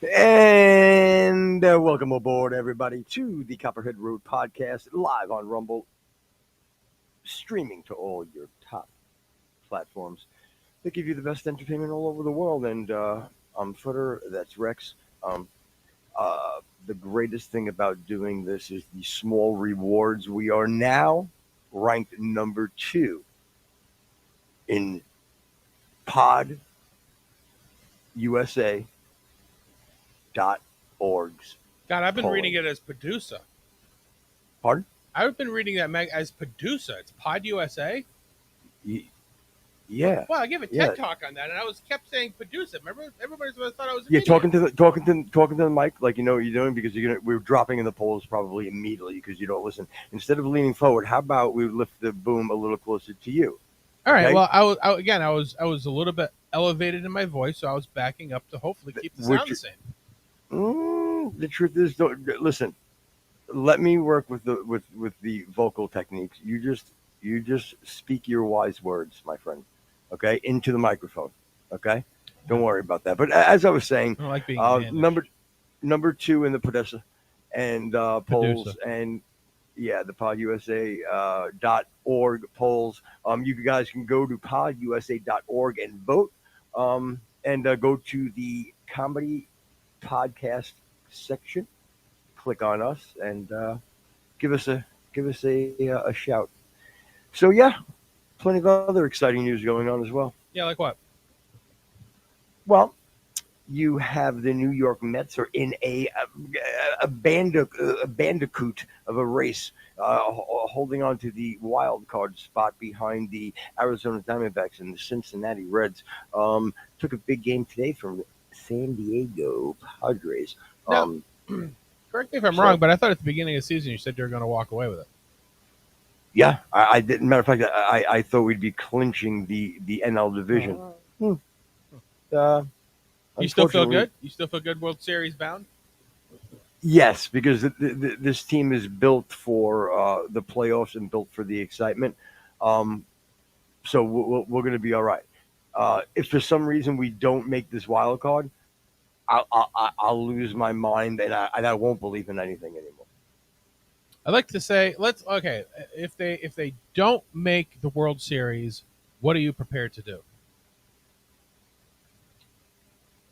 And welcome aboard, everybody, to the Copperhead Road Podcast, live on Rumble, streaming to all your top platforms that give you the best entertainment all over the world. And I'm Footer, that's Rex. Um, the greatest thing about doing this is the small rewards. We are now ranked number 2 in Pod USA .org's God, I've been reading polling. it as Padusa. Pardon? I've been reading that as Padusa. It's Pod USA. Yeah. Well, I gave a Yeah. TED talk on that, and I kept saying Padusa. Remember, everybody thought I was an Yeah, idiot. talking to the mic like you know what you're doing because we're dropping in the polls probably immediately because you don't listen. Instead of leaning forward, how about we lift the boom a little closer to you? All right. Okay? Well, I was a little bit elevated in my voice, so I was backing up to hopefully keep the sound the same. The truth is, listen. Let me work with the vocal techniques. You just speak your wise words, my friend. Okay, into the microphone. Okay, don't worry about that. But as I was saying, I don't like being number 2 in the Podessa and polls, Padusa. and yeah, the podusa .org polls. You guys can go to podusa.org and vote, and go to the comedy podcast section. Click on us and give us a shout. So yeah, plenty of other exciting news going on as well. Yeah, like what? Well, you have the New York Mets are in a bandicoot of a race, holding on to the wild card spot behind the Arizona Diamondbacks and the Cincinnati Reds. Took a big game today from San Diego Padres. Now, correct me if I'm wrong, but I thought at the beginning of the season you said you were going to walk away with it. Yeah, I did. Matter of fact, I thought we'd be clinching the NL division. You still feel good? You still feel good World Series bound? Yes, because this team is built for the playoffs and built for the excitement. So we're going to be all right. If for some reason we don't make this wild card, I'll lose my mind and I won't believe in anything anymore. I'd like to say if they don't make the World Series, what are you prepared to do?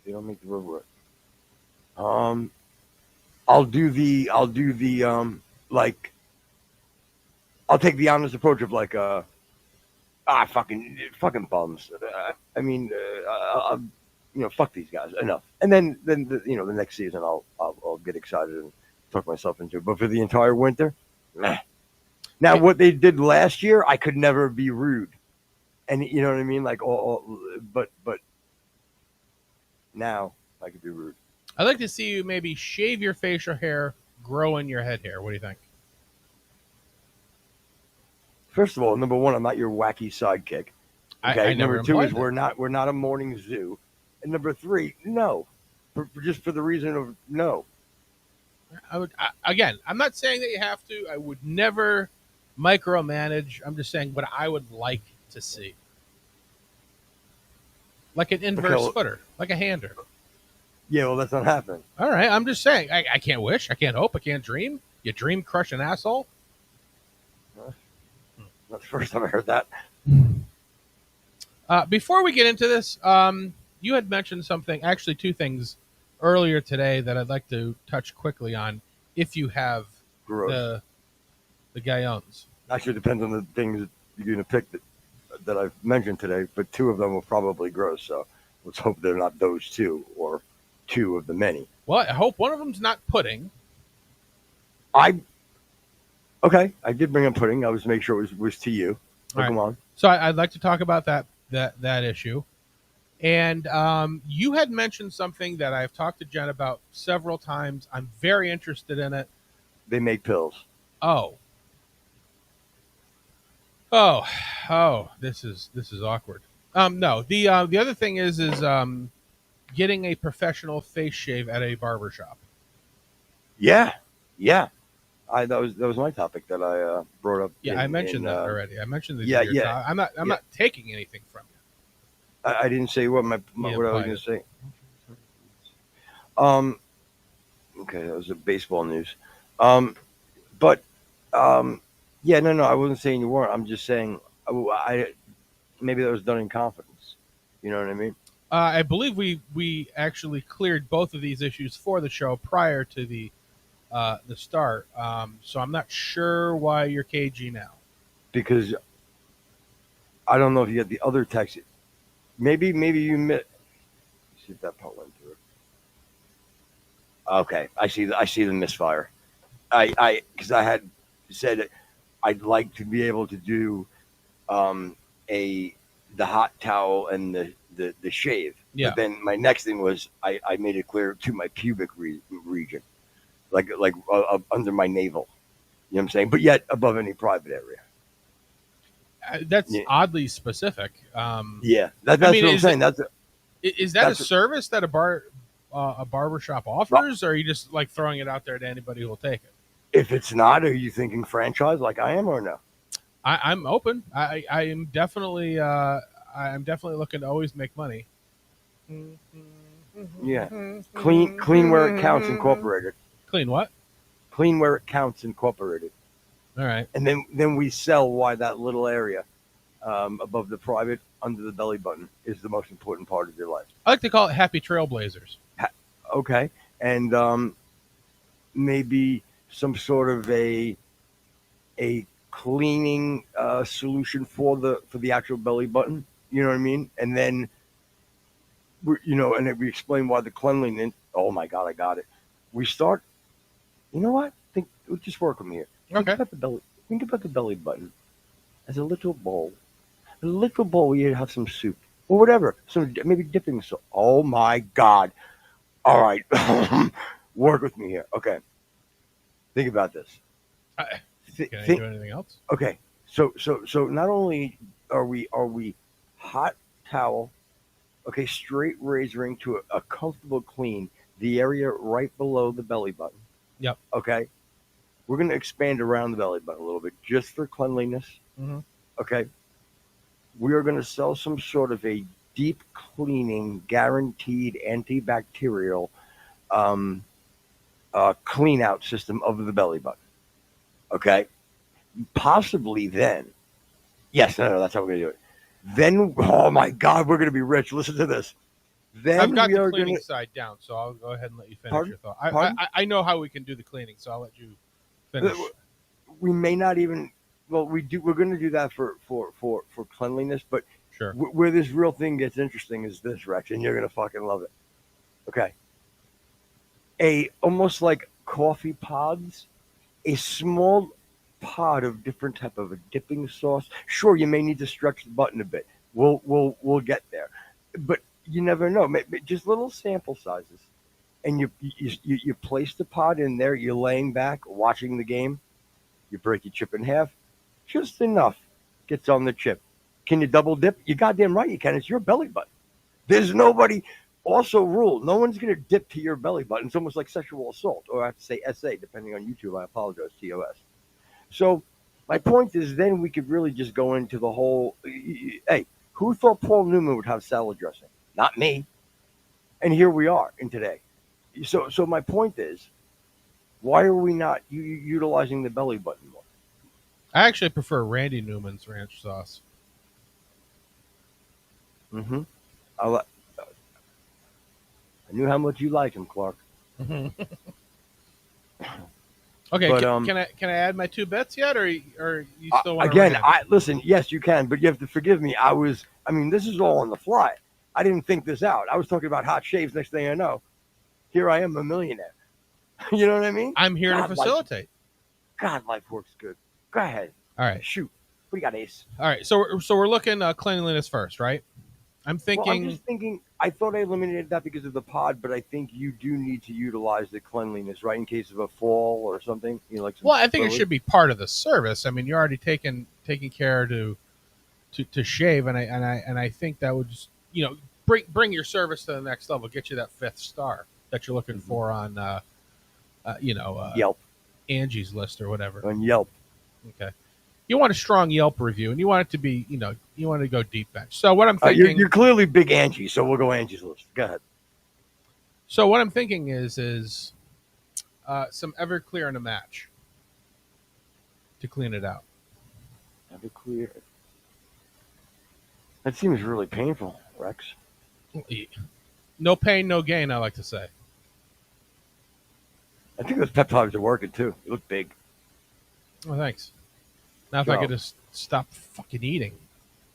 They don't make the road work. I'll do the like I'll take the honest approach of like fucking bums. I mean, fuck these guys enough. And then the next season I'll get excited and talk myself into it. But for the entire winter, meh. Now what they did last year, I could never be rude, and you know what I mean. Like but now I could be rude. I'd like to see you maybe shave your facial hair, grow in your head hair. What do you think? First of all, number one, I'm not your wacky sidekick. Okay. Number two is we're not a morning zoo, and number three, no, just for the reason of no. I'm not saying that you have to. I would never micromanage. I'm just saying what I would like to see, like an inverse footer, like a hander. Yeah, well, that's not happening. All right, I'm just saying. I can't wish. I can't hope. I can't dream. You dream, crush an asshole. That's the first time I heard that. Before we get into this, you had mentioned something, actually 2 things earlier today that I'd like to touch quickly on. If you have the Guyons. Actually, it depends on the things you're going to pick that I've mentioned today, but 2 of them will probably grow. So let's hope they're not those 2 or 2 of the many. Well, I hope one of them's not pudding. Okay, I did bring up pudding. I was make sure it was to you. So come on. So I'd like to talk about that issue. And you had mentioned something that I've talked to Jen about several times. I'm very interested in it. They make pills. Oh, this is awkward. No, the other thing is getting a professional face shave at a barbershop. Yeah. That was my topic that I brought up. Yeah, I mentioned that already. I mentioned that. Yeah. I'm not taking anything from you. I didn't say what I was going to say. Okay, that was a baseball news. But yeah, no, I wasn't saying you weren't. I'm just saying I maybe that was done in confidence. You know what I mean? I believe we actually cleared both of these issues for the show prior to the start. So I'm not sure why you're cagey now. Because I don't know if you got the other text. Maybe you missed. See if that part went through. Okay, I see the misfire. Because I had said I'd like to be able to do um, a the hot towel and the shave. Yeah. But then my next thing was I made it clear to my pubic region, like under my navel. You know what I'm saying? But yet above any private area. That's Yeah, oddly specific. yeah. That's I mean, what I'm saying. is that a service that a barbershop Well, offers, or are you just like throwing it out there to anybody who will take it? if it's not, are you thinking franchise like I am or no? I'm open. I am definitely I'm definitely looking to always make money. Yeah. Clean where it counts incorporated. Clean what? Clean where it counts incorporated. All right. And then we sell why that little area above the private under the belly button is the most important part of your life. I like to call it happy trailblazers. Okay. And maybe some sort of a cleaning solution for the actual belly button. You know what I mean? And then and then we explain why the cleanliness. Oh my God, I got it. We start. You know what? Just work with me here. Okay. Think about the belly button as a little bowl. A little bowl where you have some soup or whatever. Some maybe dipping sauce. Oh my God! All right, work with me here. Okay, think about this. Can I do anything else? Okay, so not only are we hot towel, okay, straight razoring to a comfortable clean the area right below the belly button. Yep. Okay, we're going to expand around the belly button a little bit just for cleanliness. Mm-hmm. Okay, we are going to sell some sort of a deep cleaning, guaranteed antibacterial clean out system of the belly button. Okay, possibly then. Yes, no, that's how we're going to do it. Then, oh my God, we're going to be rich. Listen to this. Then I've got we the are cleaning gonna, side down, so I'll go ahead and let you finish Pardon? your thought. Pardon? I know how we can do the cleaning, so I'll let you finish. We may not even. Well, we do. We're going to do that for cleanliness, but Sure. where this real thing gets interesting is this, Rex, and you're going to fucking love it. Okay. Almost like coffee pods, a small pod of different type of a dipping sauce. Sure, you may need to stretch the button a bit. We'll get there, but you never know. Maybe just little sample sizes, and you place the pod in there. You're laying back watching the game. You break your chip in half, just enough gets on the chip. Can you double dip? You goddamn right you can. It's your belly button. There's nobody. Also, rule: no one's gonna dip to your belly button. It's almost like sexual assault, or I have to say SA, depending on YouTube. I apologize, TOS. So my point is, then we could really just go into the whole. Hey, who thought Paul Newman would have salad dressing? Not me. And here we are in today. So my point is, why are we not utilizing the belly button more? I actually prefer Randy Newman's ranch sauce. Mm-hmm. I knew how much you like him, Clark. Okay, But, can I add my 2 bets yet, or you still want again? to Listen. Yes, you can, but you have to forgive me. I mean, this is all on the fly. I didn't think this out. I was talking about hot shaves. Next thing I know, here I am, a millionaire. You know what I mean? I'm here to facilitate. God, life works good. Go ahead. All right. Shoot. What do you got, Ace? All right. So we're looking cleanliness first, right? I'm thinking. Well, I'm just thinking. I thought I eliminated that because of the pod, but I think you do need to utilize the cleanliness, right, in case of a fall or something. Well, I think it should be part of the service. I mean, you're already taking care to shave, and I think that would just bring your service to the next level, get you that 5th star that you're looking for on Yelp, Angie's List or whatever. On Yelp. Okay. You want a strong Yelp review, and you want it to be, you want to go deep bench. So what I'm thinking, you're clearly big Angie, so we'll go Angie's List. Go ahead. So what I'm thinking is some Everclear in a match to clean it out. Everclear. That seems really painful, Rex. No pain, no gain. I like to say. I think those peptides are working too. You look big. Oh, thanks. Now if I could just stop fucking eating.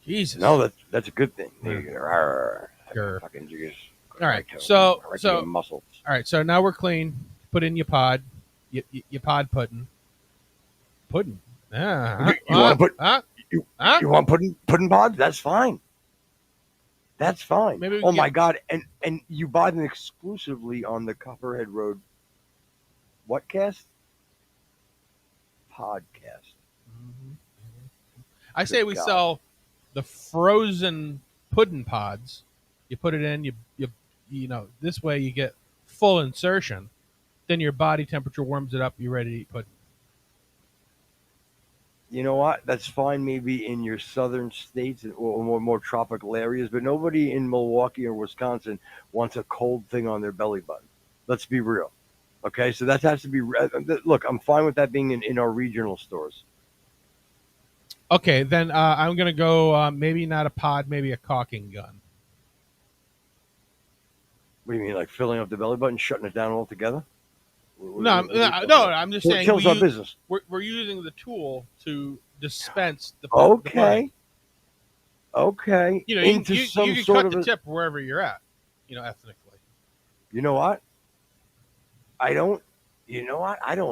Jesus. No, that's a good thing. Sure. Fucking just All right. So muscles. all right. So now we're clean. Put in your pod. Your pod pudding. Pudding. You want to put you want pudding pods? That's fine. That's fine. Oh my god! And you buy them exclusively on the Copperhead Road. What cast? Podcast. Mm-hmm. I say we sell the frozen pudding pods. You put it in. You know this way you get full insertion. Then your body temperature warms it up. You're ready to eat pudding. You know what? That's fine maybe in your southern states or more tropical areas, but nobody in Milwaukee or Wisconsin wants a cold thing on their belly button. Let's be real. Okay, so that has to be. Look, I'm fine with that being in our regional stores. Okay, then I'm going to go maybe not a pod, maybe a caulking gun. What do you mean, like filling up the belly button, shutting it down altogether? No, I'm just saying. Kills our business. We're using the tool to dispense the. Okay. Okay. You know, you can cut the tip wherever you're at. You know, ethnically. You know what? I don't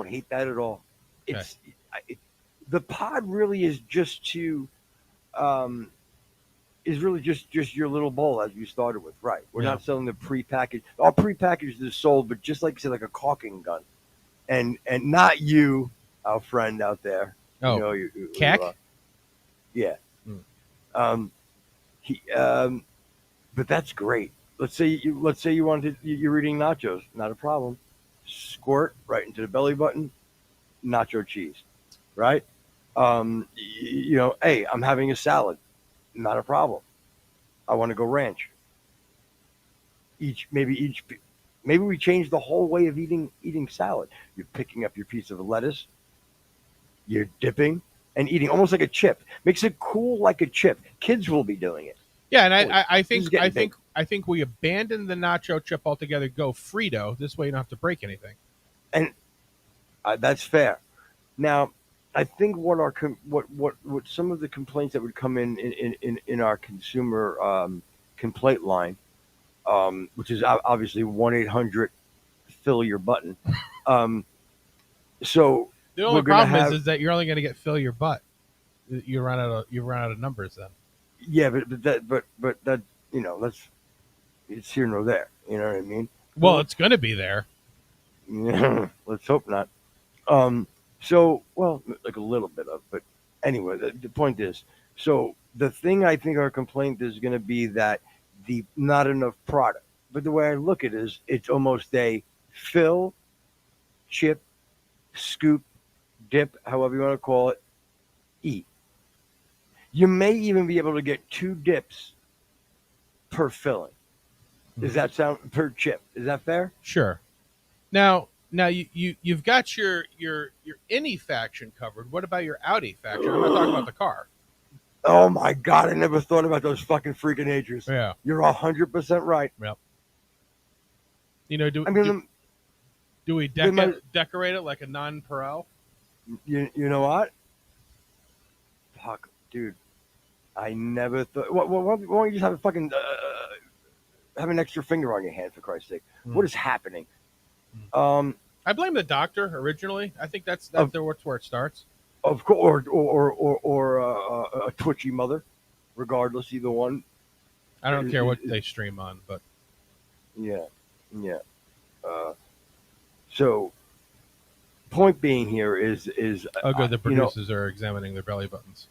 hate that at all. Okay. The pod really is just to, is really just your little bowl as you started with, right? We're not selling the prepackaged. Our prepackaged is sold, but just like say like a caulking gun, and not you, our friend out there. Oh, Cack. Yeah. But that's great. Let's say you're eating nachos, not a problem. Squirt right into the belly button, nacho cheese, right? Hey, I'm having a salad, not a problem. I want to go ranch. Maybe we change the whole way of eating salad. You're picking up your piece of lettuce, you're dipping and eating almost like a chip. Makes it cool like a chip. Kids will be doing it. Yeah, and I think we abandon the nacho chip altogether. Go Frito. This way, you don't have to break anything. And that's fair. Now, I think what some of the complaints that would come in our consumer complaint line, which is obviously 1-800 fill your button. So the only problem is that you're only going to get fill your butt. You run out of numbers then. Yeah, but that it's here nor there. You know what I mean? Well, it's going to be there. Yeah, let's hope not. Like a little bit of, but anyway, the point is, so the thing I think our complaint is going to be that the not enough product. But the way I look at it is, it's almost a fill, chip, scoop, dip, however you want to call it, eat. You may even be able to get 2 dips per filling. Does that sound per chip? Is that fair? Sure. Now you've got your innie faction covered. What about your outie faction? I'm not talking about the car. Oh my god, I never thought about those fucking freaking agers. Yeah. You're 100% right. Yep. You know, do we decorate it like a non-pro? You know what? Fuck, dude. I never thought. Why don't you just have a fucking have an extra finger on your hand, for Christ's sake? What is happening? I blame the doctor originally. I think that's where it starts. Of course, or a twitchy mother, regardless, either one. I don't care what they stream on, but yeah. So, point being here is good. The producers are examining their belly buttons.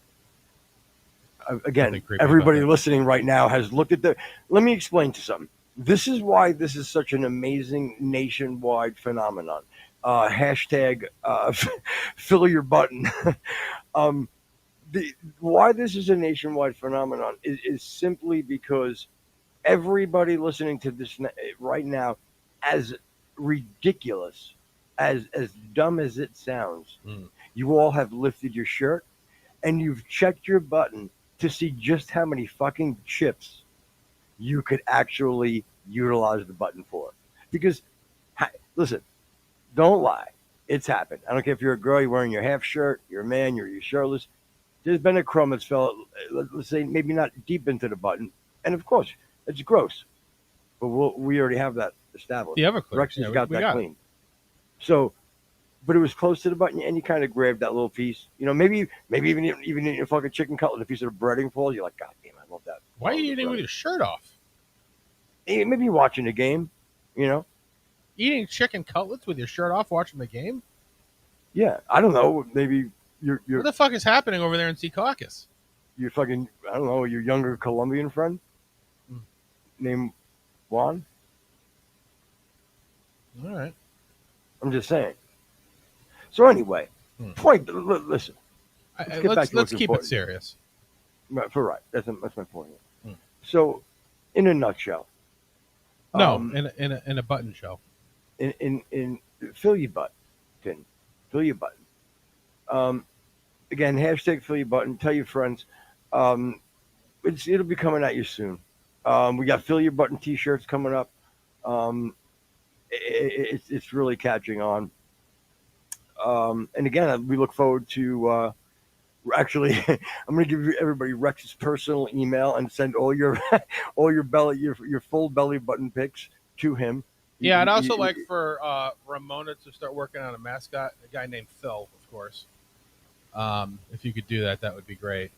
Again, everybody listening right now has looked at let me explain to something. This is why this is such an amazing nationwide phenomenon. Hashtag fill your button. Why this is a nationwide phenomenon is simply because everybody listening to this right now as ridiculous, as dumb as it sounds, Mm. you all have lifted your shirt and you've checked your button to see just how many fucking chips you could actually utilize the button for. Because, listen, don't lie. It's happened. I don't care if you're a girl, you're wearing your half shirt, you're a man, you're shirtless. There's been a crumb that's fell, let's say, maybe not deep into the button. And of course, it's gross. But we already have that established. The Everclear. Rex's Yeah, got we that got clean. So, but it was close to the button, and you kind of grabbed that little piece. Maybe even in your fucking chicken cutlet, a piece of the breading falls. You're like, God damn, I love that. Why are you eating with your shirt off? Maybe you're watching the game. Eating chicken cutlets with your shirt off, watching the game? Yeah, I don't know. Maybe What the fuck is happening over there in Secaucus? your fucking, I don't know, your younger Colombian friend named Juan. All right. I'm just saying. So anyway, point. Listen, Let's keep it serious. for right. That's my point. So, in a nutshell, No, in a button show. in fill your button, fill your button. Again, hashtag fill your button. Tell your friends. It'll be coming at you soon. We got fill your button T-shirts coming up. It's really catching on. And again, we look forward to. Actually, I'm going to give everybody Rex's personal email and send all your your full belly button pics to him. Yeah, I'd also like for Ramona to start working on a mascot, a guy named Phil, of course. If you could do that, that would be great.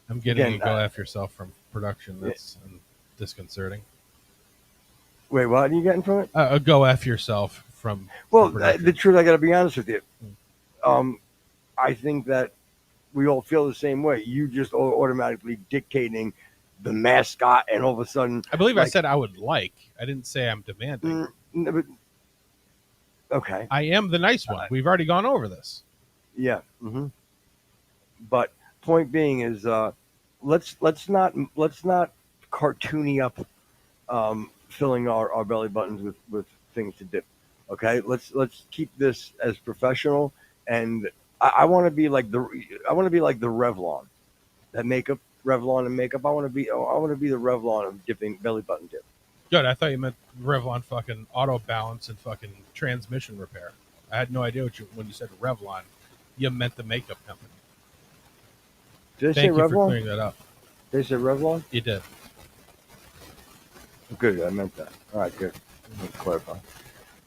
I'm getting a go after yourself from production. That's disconcerting. Wait, what are you getting from it? A go F yourself from. Well, production. the truth, I got to be honest with you. I think that we all feel the same way. You just automatically dictating the mascot, and all of a sudden, I believe I said I would like. I didn't say I'm demanding. But, okay. I am the nice one. We've already gone over this. Yeah. But point being is, let's not cartoony up filling our belly buttons with things to dip. Okay, let's keep this as professional, and I want to be like the Revlon, that makeup, Revlon and makeup. I want to be the Revlon of dipping belly button dip. Good. I thought you meant Revlon fucking auto balance and fucking transmission repair. I had no idea when you said Revlon, you meant the makeup company. Did I say Thank you Revlon? for clearing that up. Did I say Revlon? You did. Good, I meant that. All right, good. Let's clarify.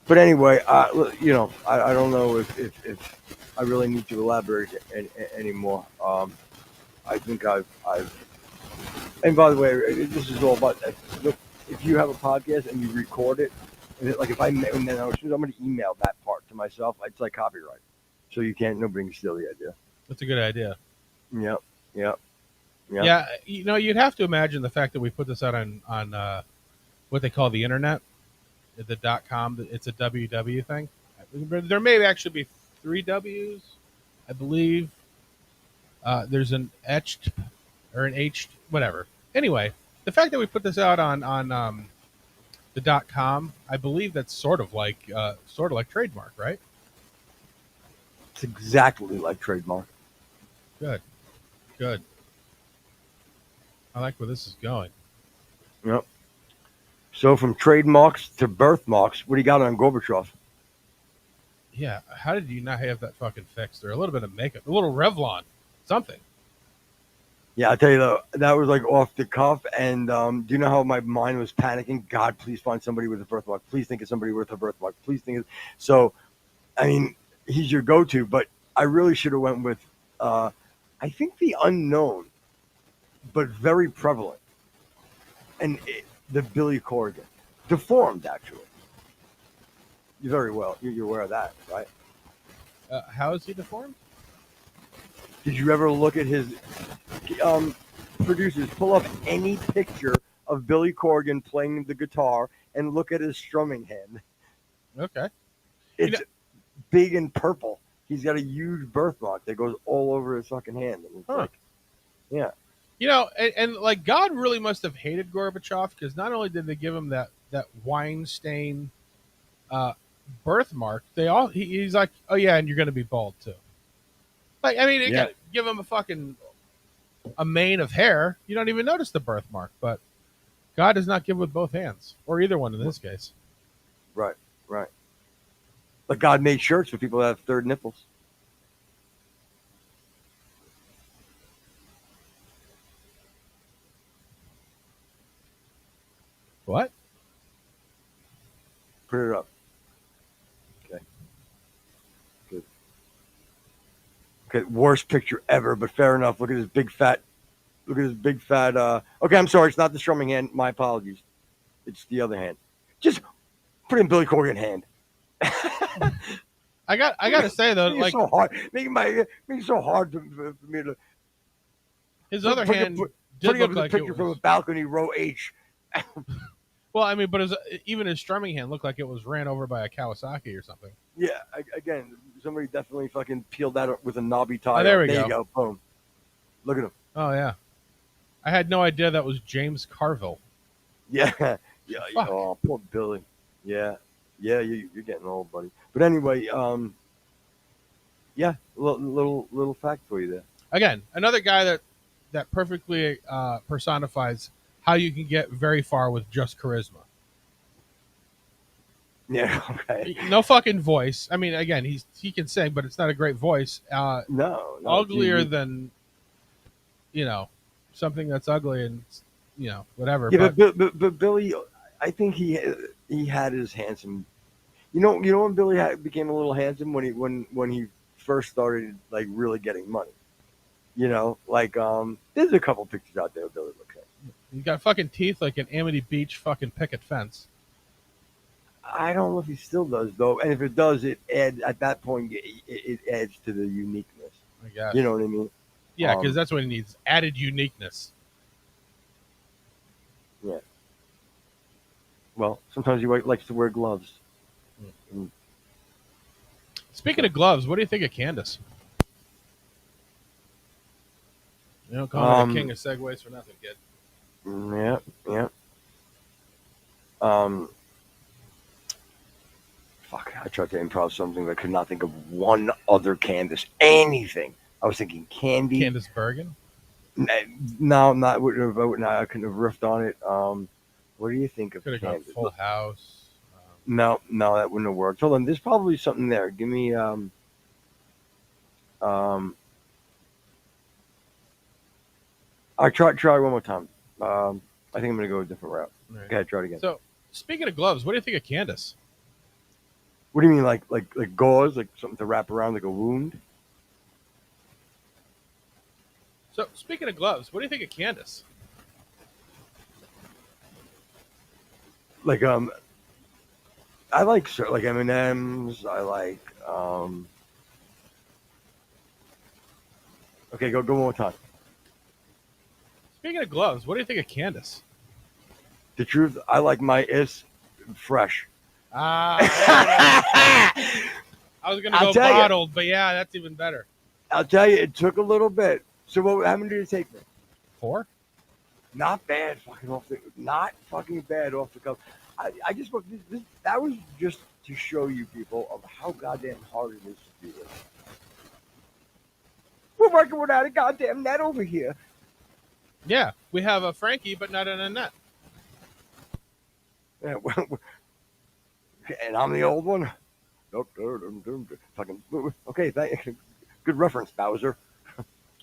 But anyway, I don't know if I really need to elaborate anymore. I think I've. And by the way, this is all about. Look, if you have a podcast and you record it, and like if I and then as soon as I'm going to email that part to myself, it's like copyright, so nobody can steal the idea. That's a good idea. Yep. Yeah, you'd have to imagine the fact that we put this out on what they call the internet, the .com. It's a WW thing. There may actually be 3 W's, I believe. There's an etched or an H, whatever. Anyway, the fact that we put this out on the .com, I believe that's sort of like trademark, right? It's exactly like trademark. Good. I like where this is going. Yep. So from trademarks to birthmarks, what do you got on Gorbachev? Yeah, how did you not have that fucking fixed? Or a little bit of makeup, a little Revlon, something. Yeah, I tell you though, that was like off the cuff. And do you know how my mind was panicking? God, please find somebody with a birthmark. Please think of somebody with a birthmark. Please think of. So, I mean, he's your go-to, but I really should have went with, I think the unknown, but very prevalent, and the Billy Corgan, deformed actually. You're aware of that, right? How is he deformed? Did you ever look at his producers pull up any picture of Billy Corgan playing the guitar and look at his strumming hand? Okay. It's big and purple. He's got a huge birthmark that goes all over his fucking hand. And it's like, yeah. You know, and like God really must have hated Gorbachev because not only did they give him that wine stain uh, birthmark, he's like, oh yeah, and you're going to be bald too. Like, I mean, Yeah, again, give him a mane of hair, you don't even notice the birthmark. But God does not give with both hands, or either one in this case. right, right. But God made shirts for people that have third nipples. What? Put it up. Okay, good. Okay, worst picture ever, but fair enough. Look at this big fat. Look at this big fat. Okay, I'm sorry. It's not the strumming hand. My apologies. It's the other hand. Just put in Billy Corgan hand. I got to say though, Making like it so hard. Making it so hard for me to his other hand did putting up look the like it picture from a was. balcony, row H. Well, I mean, but even his strumming hand looked like it was ran over by a Kawasaki or something. Yeah, again, somebody definitely fucking peeled that up with a knobby Oh, tire. there we There go. you go. Boom. Look at him. Oh yeah, I had no idea that was James Carville. Yeah, yeah. Fuck. Oh, poor Billy. Yeah, yeah. You're getting old, buddy. But anyway, yeah, little fact for you there. Again, another guy that perfectly personifies how you can get very far with just charisma. Yeah. Okay. No fucking voice. I mean, again, he can sing, but it's not a great voice. No. Uglier TV. than something that's ugly and whatever. Yeah, But but Billy, I think he had his handsome. When Billy became a little handsome when he first started like really getting money. There's a couple pictures out there of Billy looks like. he's got fucking teeth like an Amity Beach fucking picket fence. I don't know if he still does though, and if it does, it adds at that point it adds to the uniqueness. I guess. You know what I mean? Yeah, because that's what he needs: added uniqueness. Yeah. Well, sometimes he likes to wear gloves. Mm. Speaking of gloves, what do you think of Candace? You don't call her the king of segways for nothing, kid. Yeah, yeah. Um, Fuck, I tried to improv something, but I could not think of one other Candace. Anything. I was thinking Candy. Candace Bergen? No, not. I couldn't have riffed on it. What do you think of Could have gone Candace? Full House. No, that wouldn't have worked. Hold on, there's probably something there. Give me I try one more time. I think I'm gonna go a different route. Right. Go ahead, try it again. So, speaking of gloves, what do you think of Candace? What do you mean, like gauze, like something to wrap around like a wound? So, speaking of gloves, what do you think of Candace? Like I like M&Ms. I like Okay, go one more time. Speaking of gloves, what do you think of Candace? The truth, I like my is fresh. I was going to go tell you. bottled, but yeah, that's even better. I'll tell you, it took a little bit. So how many did it take me? 4? Not bad, not fucking bad off the cuff. I just that was just to show you people of how goddamn hard it is to do this. We're working without a goddamn net over here. Yeah, we have a Frankie, but not an Annette. Yeah, and I'm the old one. Fucking okay. Good reference, Bowser.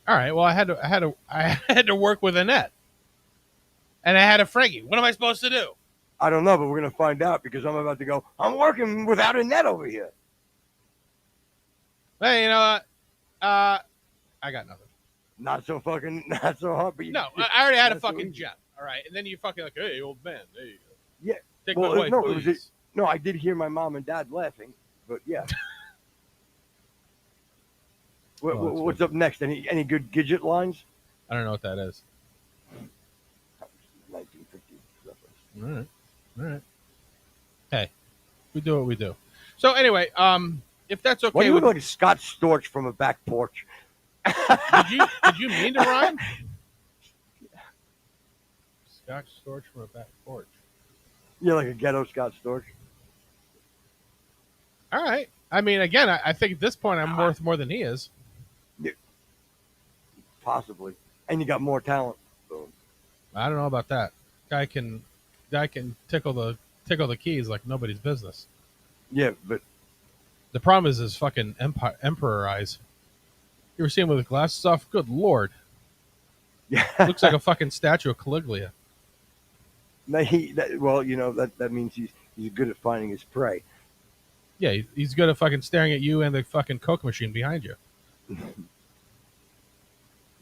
All right. Well, I had to work with Annette, and I had a Frankie. What am I supposed to do? I don't know, but we're gonna find out because I'm about to go. I'm working without a net over here. Hey, you know what? I got nothing. Not so hard. But I already had a fucking jet. All right, and then you fucking like, hey, old man, there you go. Yeah. Take my wife, please. No, I did hear my mom and dad laughing, but yeah. What's up next? Any good Gidget lines? I don't know what that is. 1950 reference. All right. Hey, we do what we do. So anyway, if that's okay, Why do you look like a Scott Storch from a back porch? did you mean to rhyme? Scotch storage from a back porch. Yeah, like a ghetto Scotch storage. All right. I mean, again, I think at this point I'm worth more than he is. Yeah, possibly. And you got more talent. So, I don't know about that. Guy can tickle the keys like nobody's business. yeah, but The problem is his fucking emperor eyes. You ever see him with the glasses off? Good lord, yeah. looks like a fucking statue of Caligula. Well, that means he's good at finding his prey. Yeah, he's good at fucking staring at you and the fucking Coke machine behind you.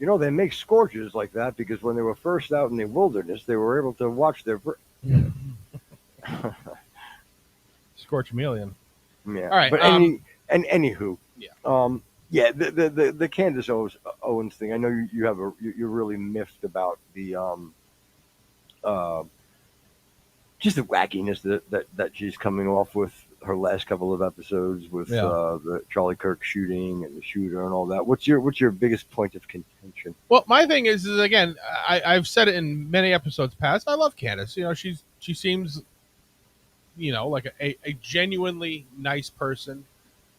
They make scourges like that because when they were first out in the wilderness, they were able to watch their. Scorch chameleon. Yeah. All right. But anywho. Yeah. Yeah. The Candace Owens thing. I know you have you're really miffed about the just the wackiness that she's coming off with her last couple of episodes with the Charlie Kirk shooting and the shooter and all that. What's your biggest point of contention? Well, my thing is again, I've said it in many episodes past. I love Candace. She seems, like a genuinely nice person.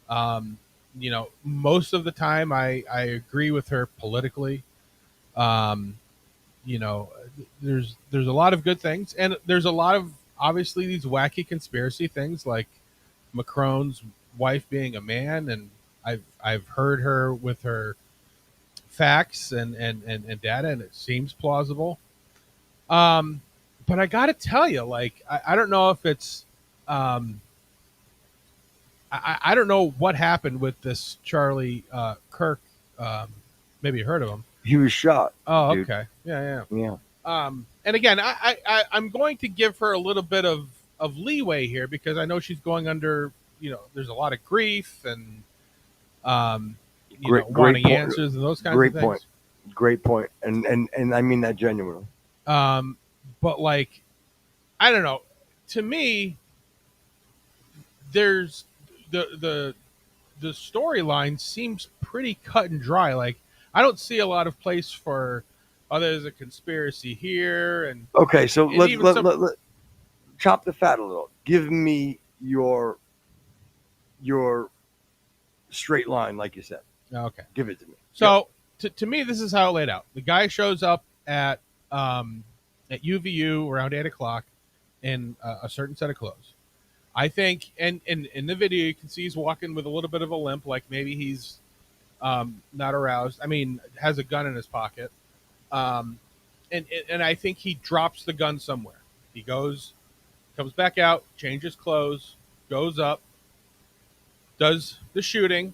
Most of the time I agree with her politically. There's a lot of good things, and there's a lot of obviously these wacky conspiracy things like Macron's wife being a man, and I've heard her with her facts and data, and it seems plausible. But I got to tell you, like, I don't know if it's I don't know what happened with this Charlie Kirk. Maybe you heard of him. He was shot. Oh, dude. okay. Yeah. Yeah. And again, I'm going to give her a little bit of leeway here because I know she's going under, there's a lot of grief and, wanting answers and those kinds of things. Great point. And I mean that genuinely. But like, I don't know. To me, there's the storyline seems pretty cut and dry. Like, I don't see a lot of place for there's a conspiracy here and okay. So let chop the fat a little. Give me your straight line, like you said. Okay, give it to me. So to me, this is how it laid out. The guy shows up at UVU around 8:00 in a certain set of clothes. I think, and in the video, you can see he's walking with a little bit of a limp, like maybe he's not aroused. I mean, has a gun in his pocket. And I think he drops the gun somewhere. He comes back out, changes clothes, goes up, does the shooting,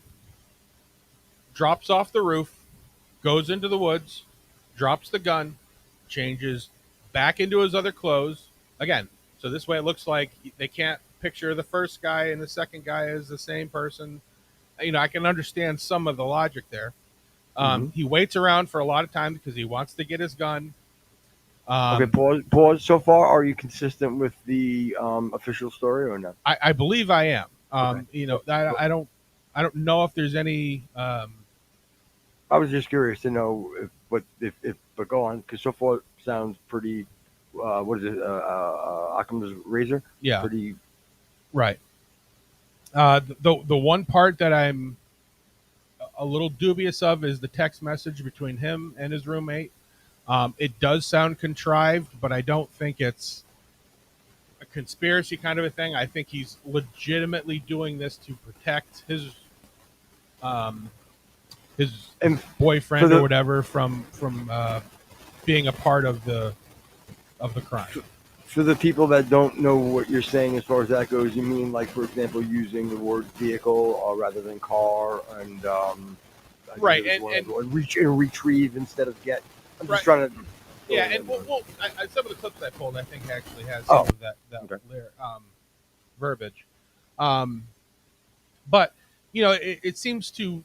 drops off the roof, goes into the woods, drops the gun, changes back into his other clothes again. So this way it looks like they can't picture the first guy and the second guy as the same person. I can understand some of the logic there. He waits around for a lot of time because he wants to get his gun. Okay, pause. So far, are you consistent with the official story or not? I believe I am. Okay. I don't know if there's any. I was just curious to know but go on, because so far it sounds pretty. What is it? Occam's razor. Yeah. Pretty. Right. The one part that I'm a little dubious of is the text message between him and his roommate. It does sound contrived, but I don't think it's a conspiracy kind of a thing. I think he's legitimately doing this to protect his boyfriend or whatever from being a part of the crime. For the people that don't know what you're saying as far as that goes, you mean, like, for example, using the word vehicle rather than car, and right, and retrieve instead of get. I'm just trying to. Yeah, and some of the clips I pulled, I think, actually has some of that verbiage. But it seems to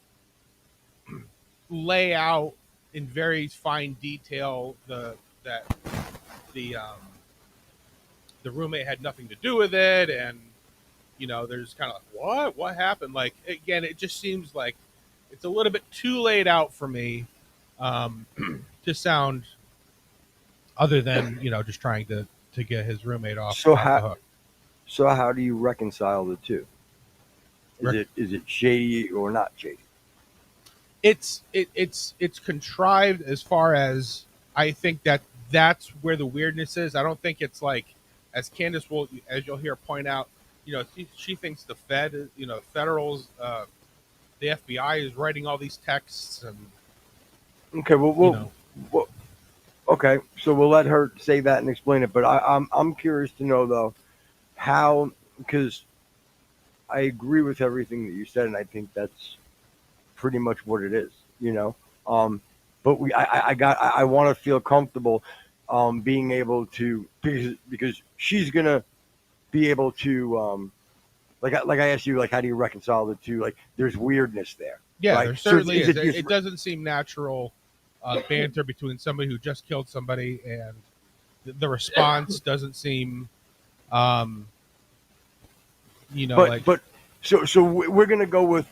lay out in very fine detail that the roommate had nothing to do with it, and there's kind of like, what happened? Like, again, it just seems like it's a little bit too laid out for me to sound other than just trying to get his roommate So off the how hook. so how do you reconcile the two? Is it shady or not shady? It's contrived as far as I think that's where the weirdness is. I don't think it's like, as Candace will, as you'll hear point out, she thinks the Fed, federals, the FBI is writing all these texts, and Okay, well, you well, know, well okay, so we'll let her say that and explain it. But I'm curious to know though how, because I agree with everything that you said, and I think that's pretty much what it is, you know. Um, but I want to feel comfortable being able to, because she's gonna be able to like I asked you, like, how do you reconcile the two? Like there's weirdness there, yeah, right? there So certainly is is. it just It doesn't seem natural banter between somebody who just killed somebody, and the response doesn't seem, um, but like we're gonna go with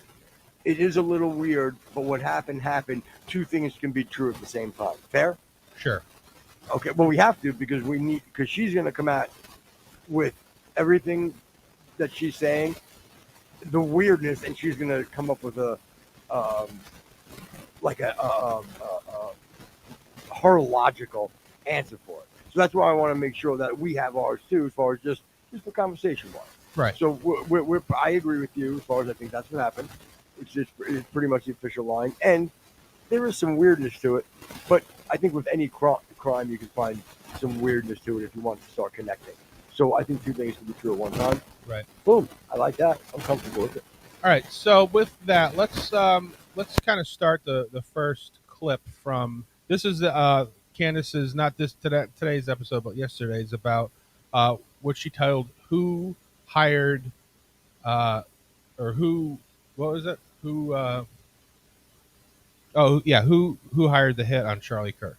it is a little weird, but what happened. Two things can be true at the same time. Fair? sure, Okay. Well, we have to because she's gonna come out with everything that she's saying, the weirdness, and she's gonna come up with a um, like her logical answer for it. So that's why I want to make sure that we have ours too, as far as just for conversation wise. right. So I agree with you as far as I think that's what happened. It's pretty much the official line, and there is some weirdness to it. But I think with any crime, you can find some weirdness to it if you want to start connecting. So I think two things can be true at one time. Right. Boom. I like that. I'm comfortable with it. All right. So with that, let's kind of start the first clip from this is Candace's, not today's episode, but yesterday's, about what she titled "Who Hired uh, or Who, what was it? Who oh yeah, who hired the hit on Charlie Kirk."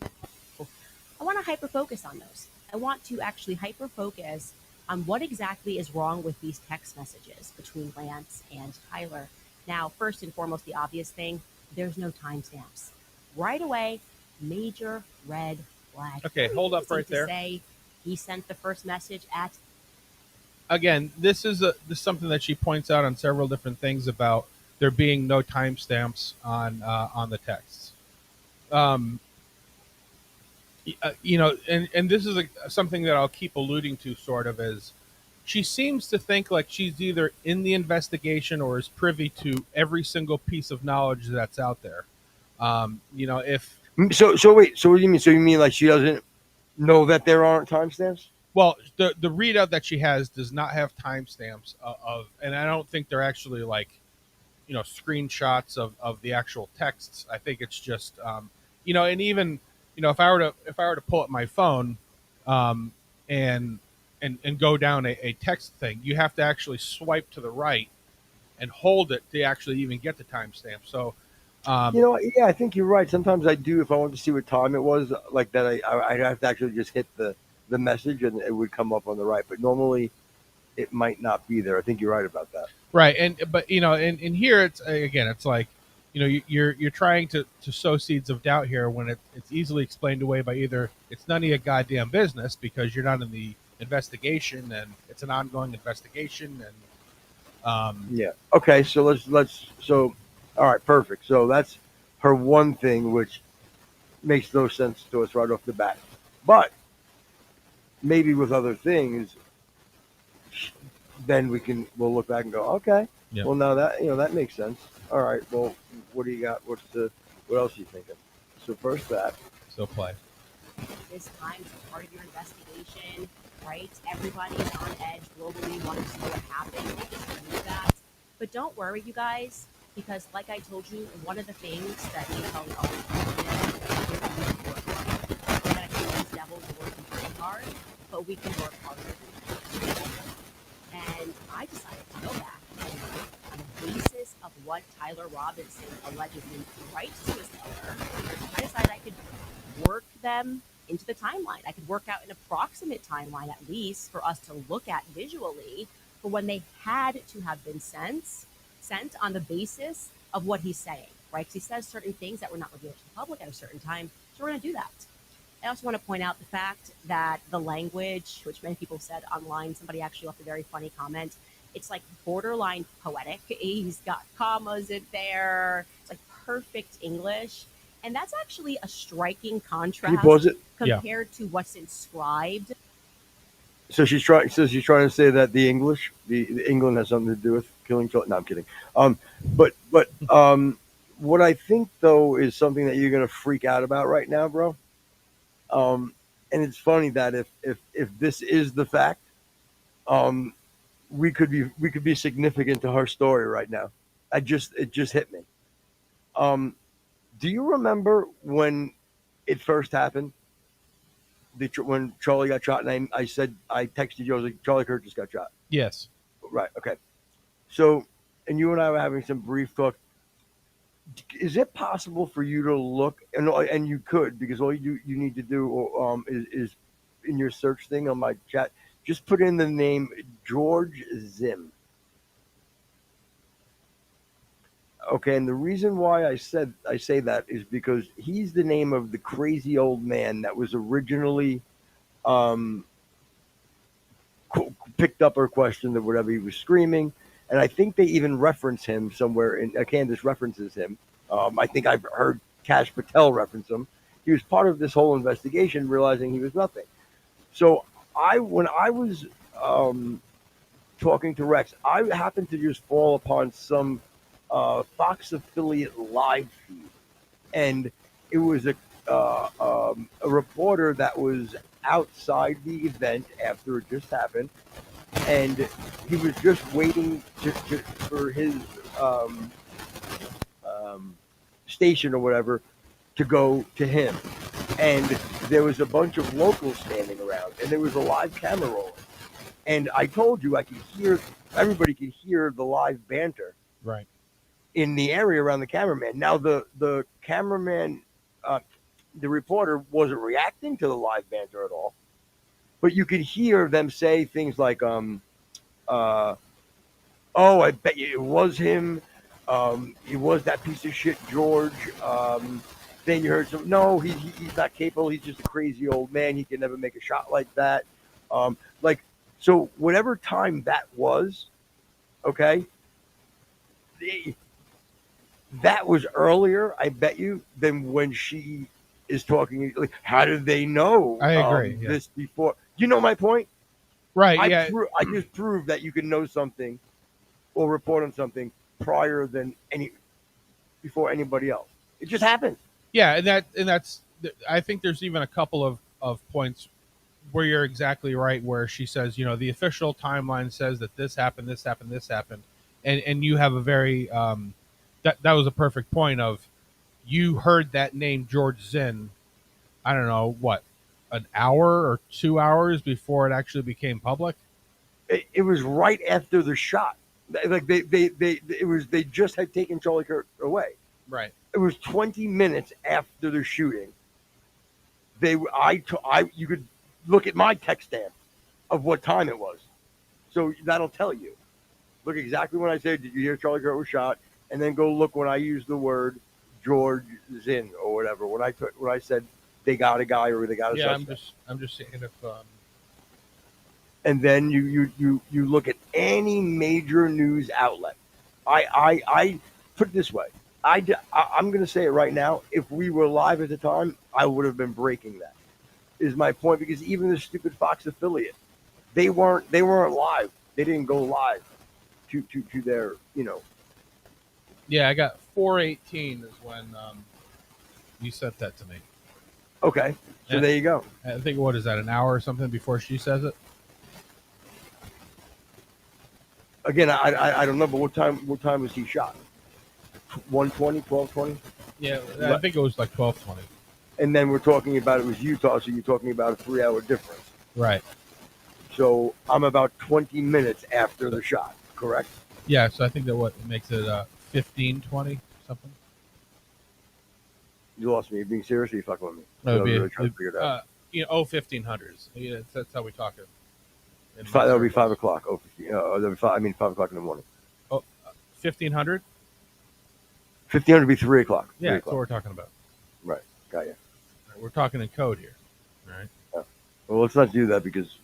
I want to hyper focus on those. I want to actually hyper focus on what exactly is wrong with these text messages between Lance and Tyler. Now, first and foremost, the obvious thing, there's no timestamps. Right away, major red flag. Okay, hold up Easy right to there. say he sent the first message at. Again, this is something that she points out on several different things about there being no timestamps on the texts. Um, and this is something that I'll keep alluding to, sort of, is she seems to think like she's either in the investigation or is privy to every single piece of knowledge that's out there. If So wait. So what do you mean? So you mean like she doesn't know that there aren't timestamps? well, the readout that she has does not have timestamps of, and I don't think they're actually like screenshots of the actual texts. I think it's just and even if I were to pull up my phone um, and and go down a text thing, you have to actually swipe to the right and hold it to actually even get the timestamp. So You um, know, yeah, I think you're right. Sometimes I do, if I want to see what time it was, like that, I'd have to actually just hit the message and it would come up on the right. But normally, it might not be there. I think you're right about that. right, and but in here it's again, it's like you're trying to sow seeds of doubt here when it's easily explained away by either it's none of your goddamn business because you're not in the investigation and it's an ongoing investigation, and Yeah. Okay. So so all right, perfect. So that's her one thing, which makes no sense to us right off the bat. But maybe with other things, then we'll look back and go, okay, yeah, well now that that makes sense. All right. Well, what do you got? What else are you thinking? So first that. so play. This time as part of your investigation, right? Everybody is on edge globally, wanting to know what happened. I just knew that. But don't worry, you guys, because like I told you, one of the things that me and Kelly always do is we can work hard. We're gonna these devils are working pretty hard, but we can work harder than that. And I decided to go back and on the basis of what Tyler Robinson allegedly writes to his mother, I decided I could work them into the timeline. I could work out an approximate timeline, at least for us to look at visually, for when they had to have been sent on the basis of what he's saying, right? Because he says certain things that were not revealed to the public at a certain time. So we're going to do that. I also want to point out the fact that the language, which many people said online, somebody actually left a very funny comment. It's like borderline poetic. He's got commas in there. It's like perfect English. And that's actually a striking Can you contrast pause it? Yeah. compared to what's inscribed. So she's trying. So she's trying to say that the England has something to do with killing children. No, I'm kidding. But what I think though is something that you're gonna freak out about right now, bro. Um, and it's funny that if this is the fact, um, we could be significant to her story right now. It just hit me. Um, do you remember when it first happened? When Charlie got shot, and I said I texted you. I was like, Charlie Kirk just got shot. Yes. Right. Okay. So, and you and I were having some brief talk. Is it possible for you to look and you could because all you need to do is in your search thing on my chat, just put in the name George Zim. Okay, and the reason why I say that is because he's the name of the crazy old man that was originally um, picked up or questioned or whatever he was screaming, and I think they even reference him somewhere. In Candace references him. I think I've heard Cash Patel reference him. He was part of this whole investigation, realizing he was nothing. So when I was talking to Rex, I happened to just fall upon some Fox affiliate live feed, and it was a reporter that was outside the event after it just happened, and he was just waiting for his um, um, station or whatever to go to him, and there was a bunch of locals standing around, and there was a live camera rolling, and I told you I could hear everybody could hear the live banter Right. in the area around the cameraman. Now the cameraman, the reporter wasn't reacting to the live banter at all, but you could hear them say things like, uh, "Oh, I bet you it was him. It was that piece of shit, George." Then you heard some, "No, he's not capable. He's just a crazy old man. He can never make a shot like that." Like so, whatever time that was, okay. That was earlier, I bet you, than when she is talking. Like, how did they know I agree. Yeah. this before? You know my point. Right. Yeah. I just proved that you can know something or report on something prior than before anybody else. It just happens. Yeah. And that's. I think there's even a couple of points where you're exactly right. Where she says, the official timeline says that this happened, this happened, this happened, and you have a very that was a perfect point of you heard that name George Zinn. I don't know what, an hour or 2 hours before it actually became public. It was right after the shot. Like they just had taken Charlie Kirk away. Right. It was 20 minutes after the shooting. You could look at my text stamp of what time it was, so that'll tell you. Look exactly when I said, "Did you hear Charlie Kirk was shot?" And then go look when I used the word George Zinn or whatever. When I said they got a guy or they got a suspect. I'm just saying if. And then you look at any major news outlet. I put it this way. I'm going to say it right now. If we were live at the time, I would have been breaking that. Is my point, because even the stupid Fox affiliate, they weren't live. They didn't go live to their Yeah, I got 4:18 is when you sent that to me. Okay, so Yeah. there you go. I think what is that, an hour or something before she says it? Again, I don't know, but what time was he shot? 1:20, 12:20? Yeah, I think it was like 12:20. And then we're talking about it was Utah, so you're talking about a 3-hour difference. Right. So I'm about 20 minutes after the shot, correct? Yeah, so I think that what makes it 15:20 something. You lost me. You're being serious, or you fucking with me? No, it'd be, really trying to figure it out. 1500s. Yeah, that's how we talk it. That would be 5 o'clock. Oh, 5 o'clock in the morning. 1500. 1500 would be 3 o'clock. Yeah, 3 that's what o'clock. we're talking about. Right. Got you. We're talking in code here. Right. Well, let's not do that because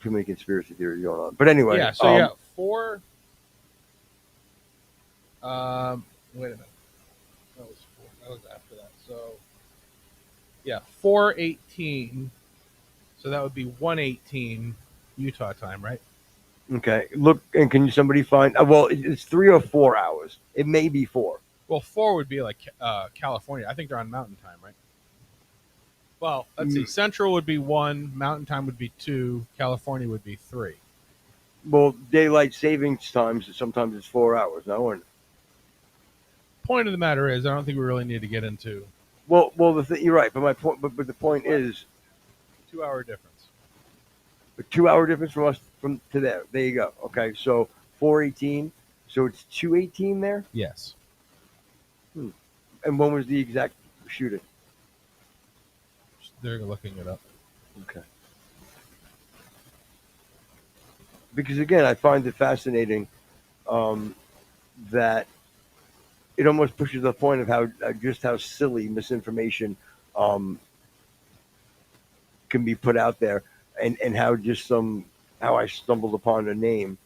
too many conspiracy theories going on. But anyway, Yeah. So yeah, 4. Wait a minute. That was 4. That was after that. So yeah, 4:18. So that would be 1:18 Utah time, right? Okay, look, and can somebody find? Well, it's 3 or 4 hours. It may be 4. Well, 4 would be like California. I think they're on Mountain Time, right? Well, let's see. Central would be 1. Mountain Time would be 2. California would be 3. Well, daylight savings times sometimes it's 4 hours. No, and Point of the matter is, I don't think we really need to get into well, you're right. But my point, but the point is, 2-hour difference. a 2 hour difference from us from to there. There you go. Okay, so 4:18. So it's 2:18 there. Yes. And when was the exact shooting? They're looking it up. Okay. Because again, I find it fascinating that it almost pushes the point of how just how silly misinformation can be put out there, and how just how I stumbled upon a name,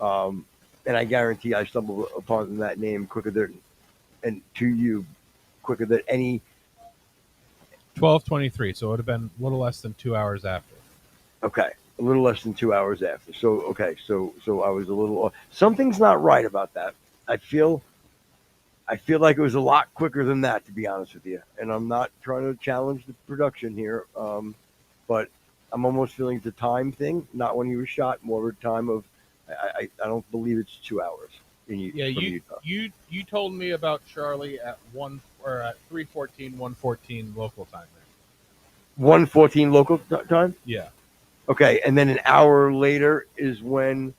and I guarantee I stumbled upon that name quicker than quicker than any. 12:23. So it would have been a little less than 2 hours after. Okay, a little less than 2 hours after. So okay, so I was a little. Something's not right about that. I feel like it was a lot quicker than that, to be honest with you. And I'm not trying to challenge the production here, but I'm almost feeling it's a time thing, not when he was shot, more of a time of. I don't believe it's 2 hours. From Utah. You told me about Charlie at 1 or at 3:14, 1:14 local time. 1:14 local time. Yeah. Okay, and then an hour later is when.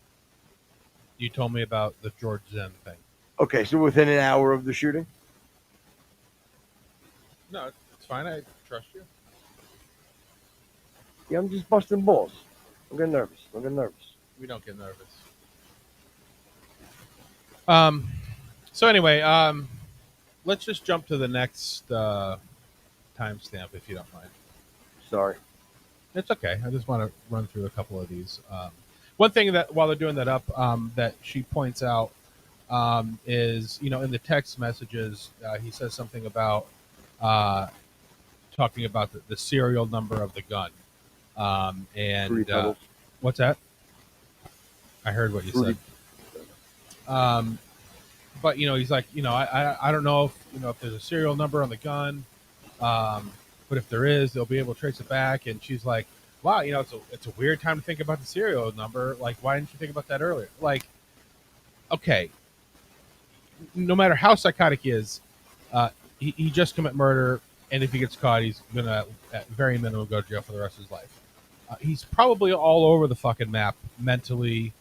You told me about the George Zen thing. Okay, so within an hour of the shooting. No, it's fine. I trust you. Yeah, I'm just busting balls. I'm getting nervous. We don't get nervous. So anyway, let's just jump to the next timestamp, if you don't mind. Sorry. It's okay. I just want to run through a couple of these. One thing that while they're doing that up, that she points out is, in the text messages, he says something about talking about the serial number of the gun. And what's that? I heard what you said. But he's like, I don't know if there's a serial number on the gun, but if there is, they'll be able to trace it back. And she's like, wow, it's a weird time to think about the serial number. Like, why didn't you think about that earlier? Like, okay, no matter how psychotic he is, he just commit murder, and if he gets caught, he's gonna at very minimum go to jail for the rest of his life. He's probably all over the fucking map mentally,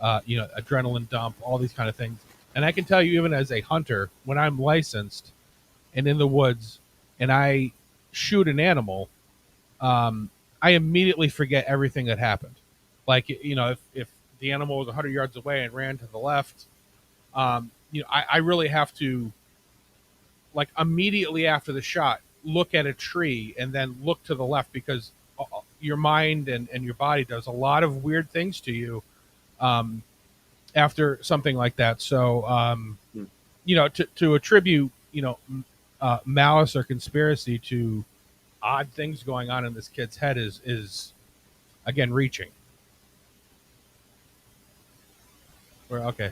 adrenaline dump, all these kind of things. And I can tell you, even as a hunter, when I'm licensed and in the woods and I shoot an animal, I immediately forget everything that happened. Like, if the animal was 100 yards away and ran to the left, I really have to, like, immediately after the shot, look at a tree and then look to the left, because your mind and your body does a lot of weird things to you after something like that. So, to attribute, malice or conspiracy to odd things going on in this kid's head is again, reaching. Okay.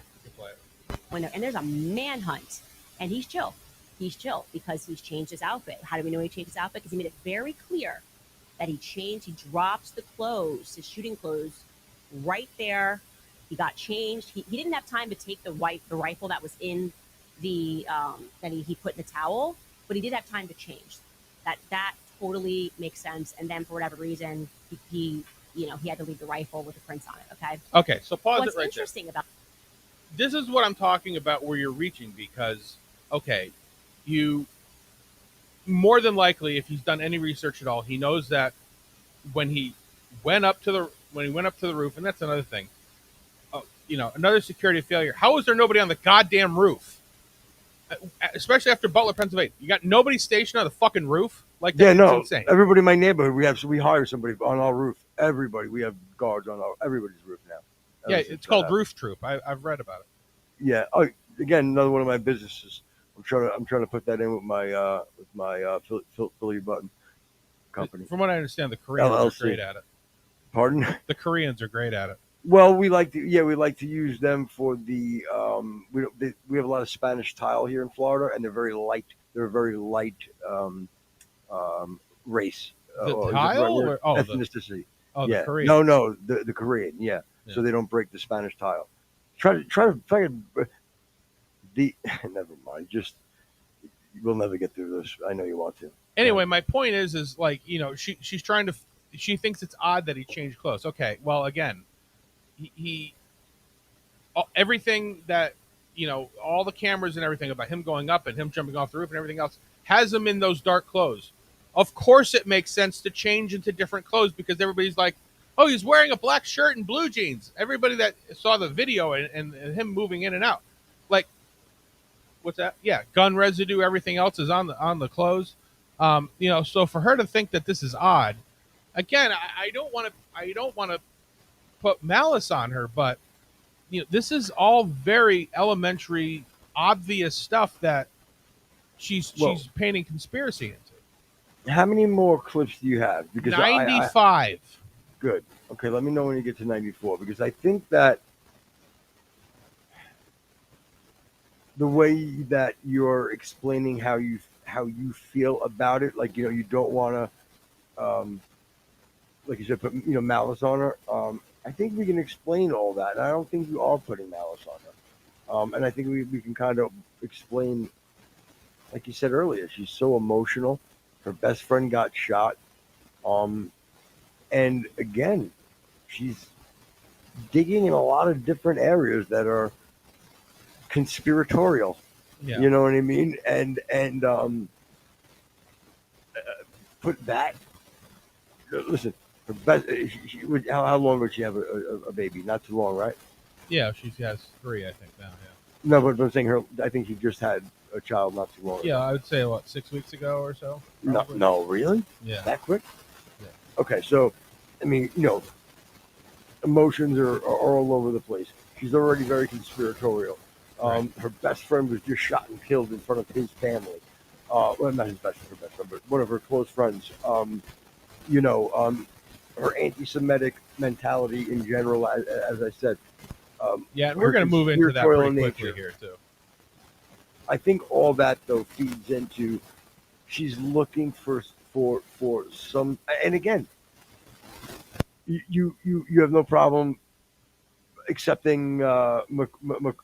And there's a manhunt, and he's chill. He's chill because he's changed his outfit. How do we know he changed his outfit? Because he made it very clear that he drops the clothes, his shooting clothes, right there. He got changed. He didn't have time to take the rifle that was in the that he put in the towel, but he did have time to change. That totally makes sense. And then for whatever reason, he had to leave the rifle with the prints on it. Okay. So pause What's it right interesting there. about This is what I'm talking about, where you're reaching, because you more than likely, if he's done any research at all, he knows that when he went up to the roof, and that's another thing. Another security failure. How is there nobody on the goddamn roof? Especially after Butler, Pennsylvania. You got nobody stationed on the fucking roof? Like Yeah, that, it's no. insane. Everybody in my neighborhood, we hire somebody on our roof. Everybody, we have guards on everybody's roof now. Yeah, Ever since it's that called happened. Roof Troop. I've read about it. Yeah. Oh, again, another one of my businesses. I'm trying to put that in with my Philly Button company From what I understand, the Koreans are great LLC. at it. Pardon? The Koreans are great at it. Well, we like to use them for the we have a lot of Spanish tile here in Florida, and they're very light. They're a very light race. The Or is that the right tile, word? or Ethnicity. the Yeah. Koreans. No, the Korean. Yeah. Yeah. So they don't break the Spanish tile. Try to the. Never mind. Just we'll never get through this. I know you want to. Anyway, my point is like, she's trying to. She thinks it's odd that he changed clothes. Okay, well, again, he everything that all the cameras and everything about him going up and him jumping off the roof and everything else has him in those dark clothes. Of course, it makes sense to change into different clothes because everybody's like, "Oh, he's wearing a black shirt and blue jeans." Everybody that saw the video and him moving in and out, like, what's that? Yeah, gun residue, everything else is on the clothes. So for her to think that this is odd, again, I don't want to put malice on her, but this is all very elementary, obvious stuff that she's painting conspiracy into. How many more clips do you have? Because 95. Good. Okay, let me know when you get to 94 because I think that the way that you're explaining how you feel about it, like you don't want to, like you said, put malice on her. I think we can explain all that. And I don't think you are putting malice on her. And I think we can kind of explain, like you said earlier, she's so emotional. Her best friend got shot. And again, she's digging in a lot of different areas that are conspiratorial. Yeah. You know what I mean? And put that. Listen, her best. How long would she have a baby? Not too long, right? Yeah, she has 3, I think now. Yeah. No, but I'm saying I think she just had a child not too long ago. Yeah, I would say 6 weeks ago or so. Probably. No, really? Yeah. That quick? Yeah. Okay, so I mean, emotions are all over the place. She's already very conspiratorial. Right. Her best friend was just shot and killed in front of his family. Well, not his best friend, but one of her close friends. Her anti-Semitic mentality in general, as I said. Yeah, and we're going to move into that pretty quickly nature. here too. I think all that though feeds into she's looking for some, and again, you have no problem accepting her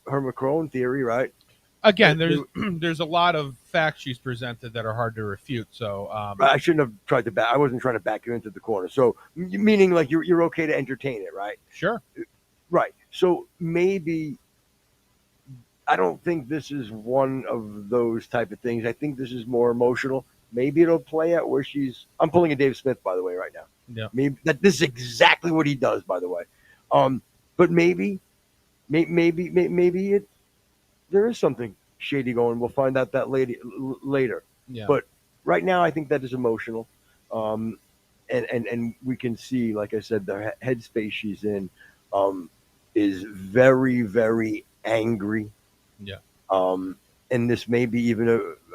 Macron theory, right? Again, there's a lot of facts she's presented that are hard to refute. So I shouldn't have tried to back. I wasn't trying to back you into the corner. So meaning like you're okay to entertain it, right? Sure. Right. So maybe I don't think this is one of those type of things. I think this is more emotional. Maybe it'll play out where I'm pulling a Dave Smith, by the way, right now. Yeah. Maybe this is exactly what he does, by the way. But maybe there is something shady going. We'll find out that later. Yeah. But right now, I think that is emotional. And we can see, like I said, the headspace she's in is very, very angry. Yeah. And this may be even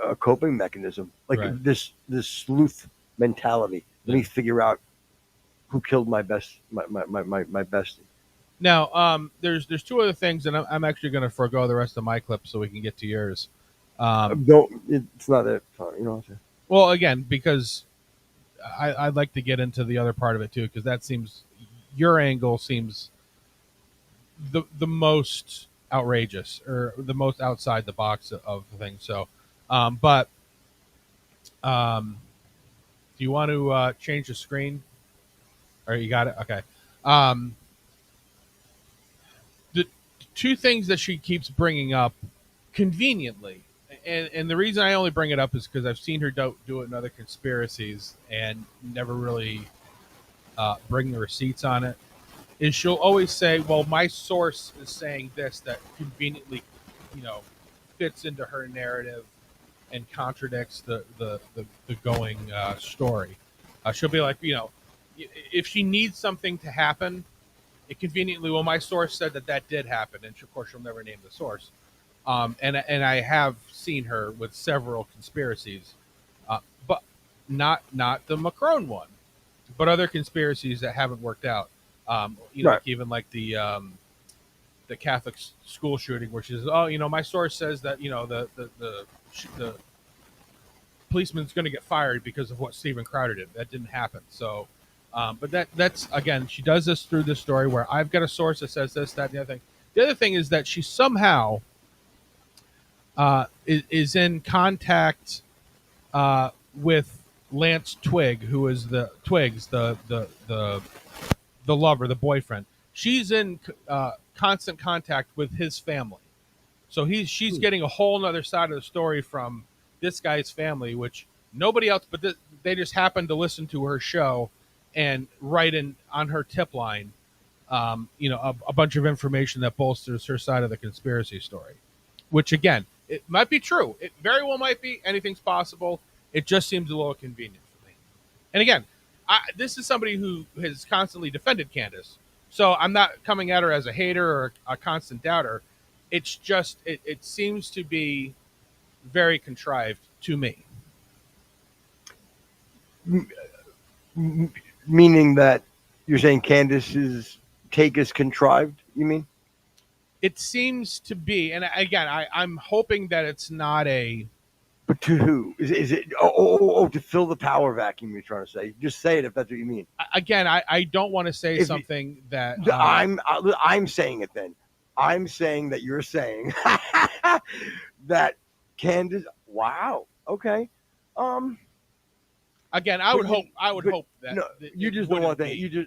a coping mechanism, like Right. this sleuth mentality. Let me figure out who killed my bestie. Now, there's 2 other things, and I'm actually going to forego the rest of my clips so we can get to yours. It's not that fun, you know what I'm saying? Well, again, because I'd like to get into the other part of it too, because that seems your angle seems the most outrageous or the most outside the box of things. So, do you want to change the screen? Or you got it? Okay. The 2 things that she keeps bringing up conveniently, and the reason I only bring it up is because I've seen her do it in other conspiracies and never really bring the receipts on it, is she'll always say, well, my source is saying this that conveniently, fits into her narrative. and contradicts the going story. She'll be like, if she needs something to happen, it conveniently, well, my source said that did happen, and of course she'll never name the source. And I have seen her with several conspiracies, but not the Macron one, but other conspiracies that haven't worked out. Right. Like even like the Catholic school shooting, where she says, "Oh, my source says that the policeman's going to get fired because of what Steven Crowder did. That didn't happen." So, but that's again, she does this through this story where I've got a source that says this, that, and the other thing. The other thing is that she somehow is in contact with Lance Twigg, who is the lover, the boyfriend. She's in constant contact with his family, so she's getting a whole other side of the story from this guy's family, which nobody else, but they just happened to listen to her show and write in on her tip line, a bunch of information that bolsters her side of the conspiracy story, which again, it might be true. It very well might be. Anything's possible. It just seems a little convenient for me. And again, this is somebody who has constantly defended Candance, so I'm not coming at her as a hater or a constant doubter. It's just it seems to be very contrived to me. Meaning that you're saying Candace's take is contrived, you mean? It seems to be, and again, I'm hoping that it's not a. But to who? Is it? Oh, to fill the power vacuum. You're trying to say? Just say it if that's what you mean. Again, I don't want to say something that I'm saying it. Then I'm saying that you're saying that Candace. Wow. Okay. Again, I would hope that. No, you just don't want that. You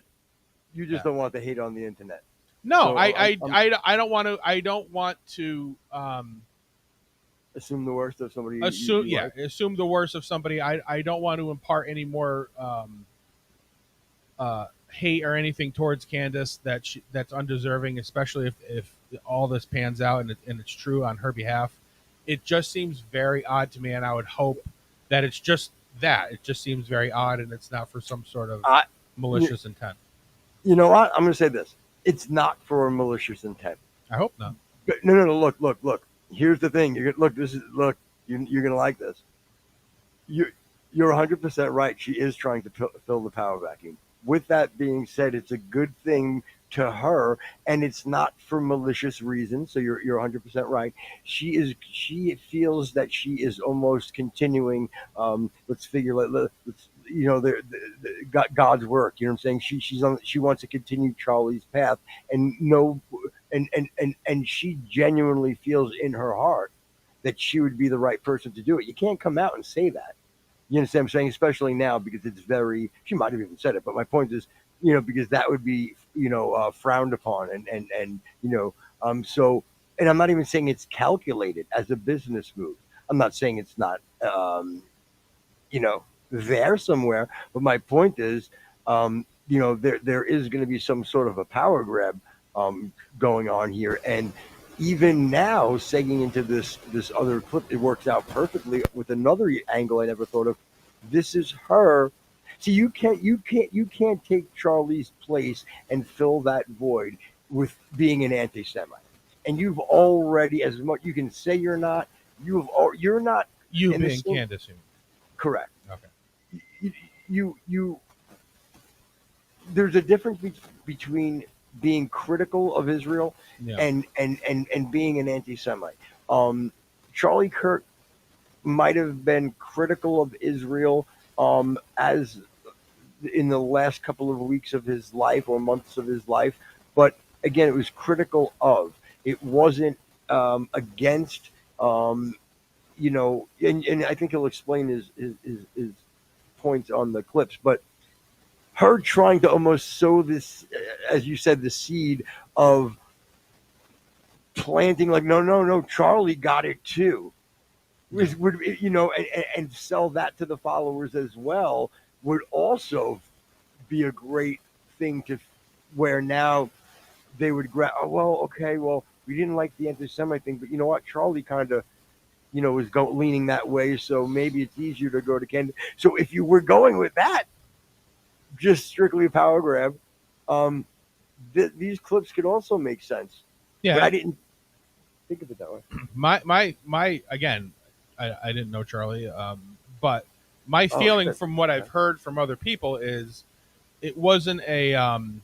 just don't want the hate on the internet. No, So, I don't want to. I don't want to assume the worst of somebody. Assume the worst of somebody. I don't want to impart any more hate or anything towards Candance that's undeserving, especially if all this pans out and it's true on her behalf. It just seems very odd to me, and I would hope that it's just that. It just seems very odd, and it's not for some sort of malicious intent. You know what? I'm going to say this. It's not for a malicious intent. I hope not. But no. Look. Here's the thing. You're going to like this. You're 100% right. She is trying to fill the power vacuum. With that being said, it's a good thing to her, and it's not for malicious reasons. So you're 100% right. She feels that she is almost continuing. Let's figure. Let's God's work. You know what I'm saying? She wants to continue Charlie's path, and she genuinely feels in her heart that she would be the right person to do it. You can't come out and say that. You understand what I'm saying? Especially now, because it's very. She might have even said it, but my point is, because that would be, frowned upon, and so. And I'm not even saying it's calculated as a business move. I'm not saying it's not, there somewhere. But my point is, there is going to be some sort of a power grab going on here, and even now, segging into this other clip, it works out perfectly with another angle I never thought of. This is her. See, you can't take Charlie's place and fill that void with being an anti-Semite. And you've already, as much you can say you're not, you're not. You being Candance, you mean? Correct. Okay. You. There's a difference between being critical of Israel and being an anti-Semite. Charlie Kirk might have been critical of Israel as in the last couple of weeks of his life or months of his life, but again, it was critical of. It wasn't against. And I think he'll explain his points on the clips, but. Her trying to almost sow this, as you said, the seed of planting, like, no, Charlie got it too. And sell that to the followers as well would also be a great thing to where now they would grab, we didn't like the anti-Semite thing, but you know what? Charlie kind of is leaning that way. So maybe it's easier to go to Candance. So if you were going with that, just strictly a power grab, um, these clips could also make sense. Yeah, But I didn't think of it that way. my again, I didn't know Charlie, but my feeling Shit. from what I've heard from other people is it wasn't a an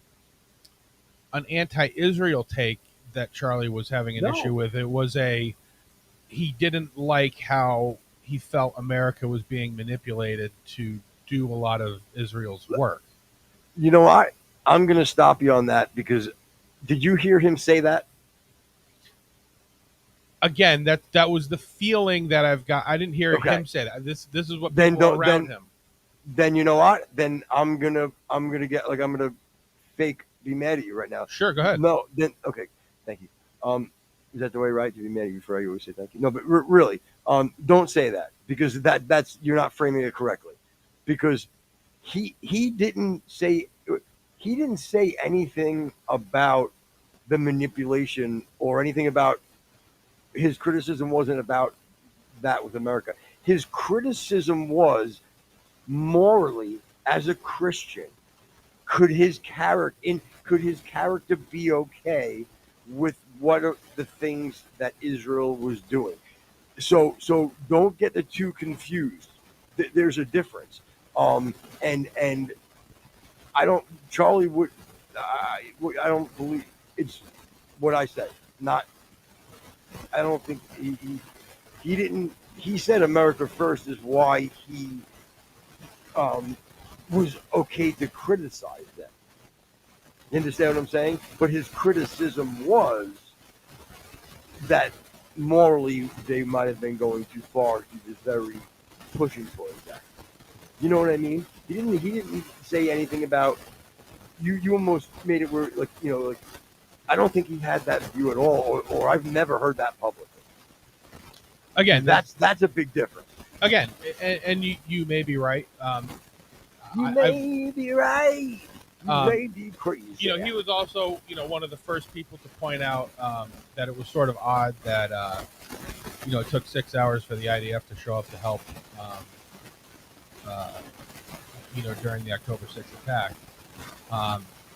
anti-Israel take that Charlie was having an No. issue with. It was he didn't like how he felt America was being manipulated to do a lot of Israel's work. You know what? I'm going to stop you on that because did you hear him say that? Again, that was the feeling that I've got. I didn't hear Okay. him say that. This is what Then people don't- around then- him. Then you know what? Then I'm gonna get like I'm gonna fake be mad at you right now. Sure, go ahead. No, then okay, thank you. Is that the way, right? To be mad at you for you always say thank you. No, but really, don't say that because that's you're not framing it correctly. Because he didn't say anything about the manipulation or anything about his criticism wasn't about that with America. His criticism was morally as a Christian, could his character be okay with what are the things that Israel was doing? So don't get the two confused. There's a difference. And Charlie would I don't believe it's what I said. Not I don't think he didn't. He said America first is why he was okay to criticize them. You understand what I'm saying? But his criticism was that morally they might have been going too far. He was very pushing towards that. You know what I mean? He didn't say anything about you. You almost made it where like I don't think he had that view at all, or I've never heard that publicly. Again, That's a big difference. again, and you may be right. You may be right. You may be crazy. He was also, one of the first people to point out that it was sort of odd that, it took 6 hours for the IDF to show up to help, during the October 6th attack.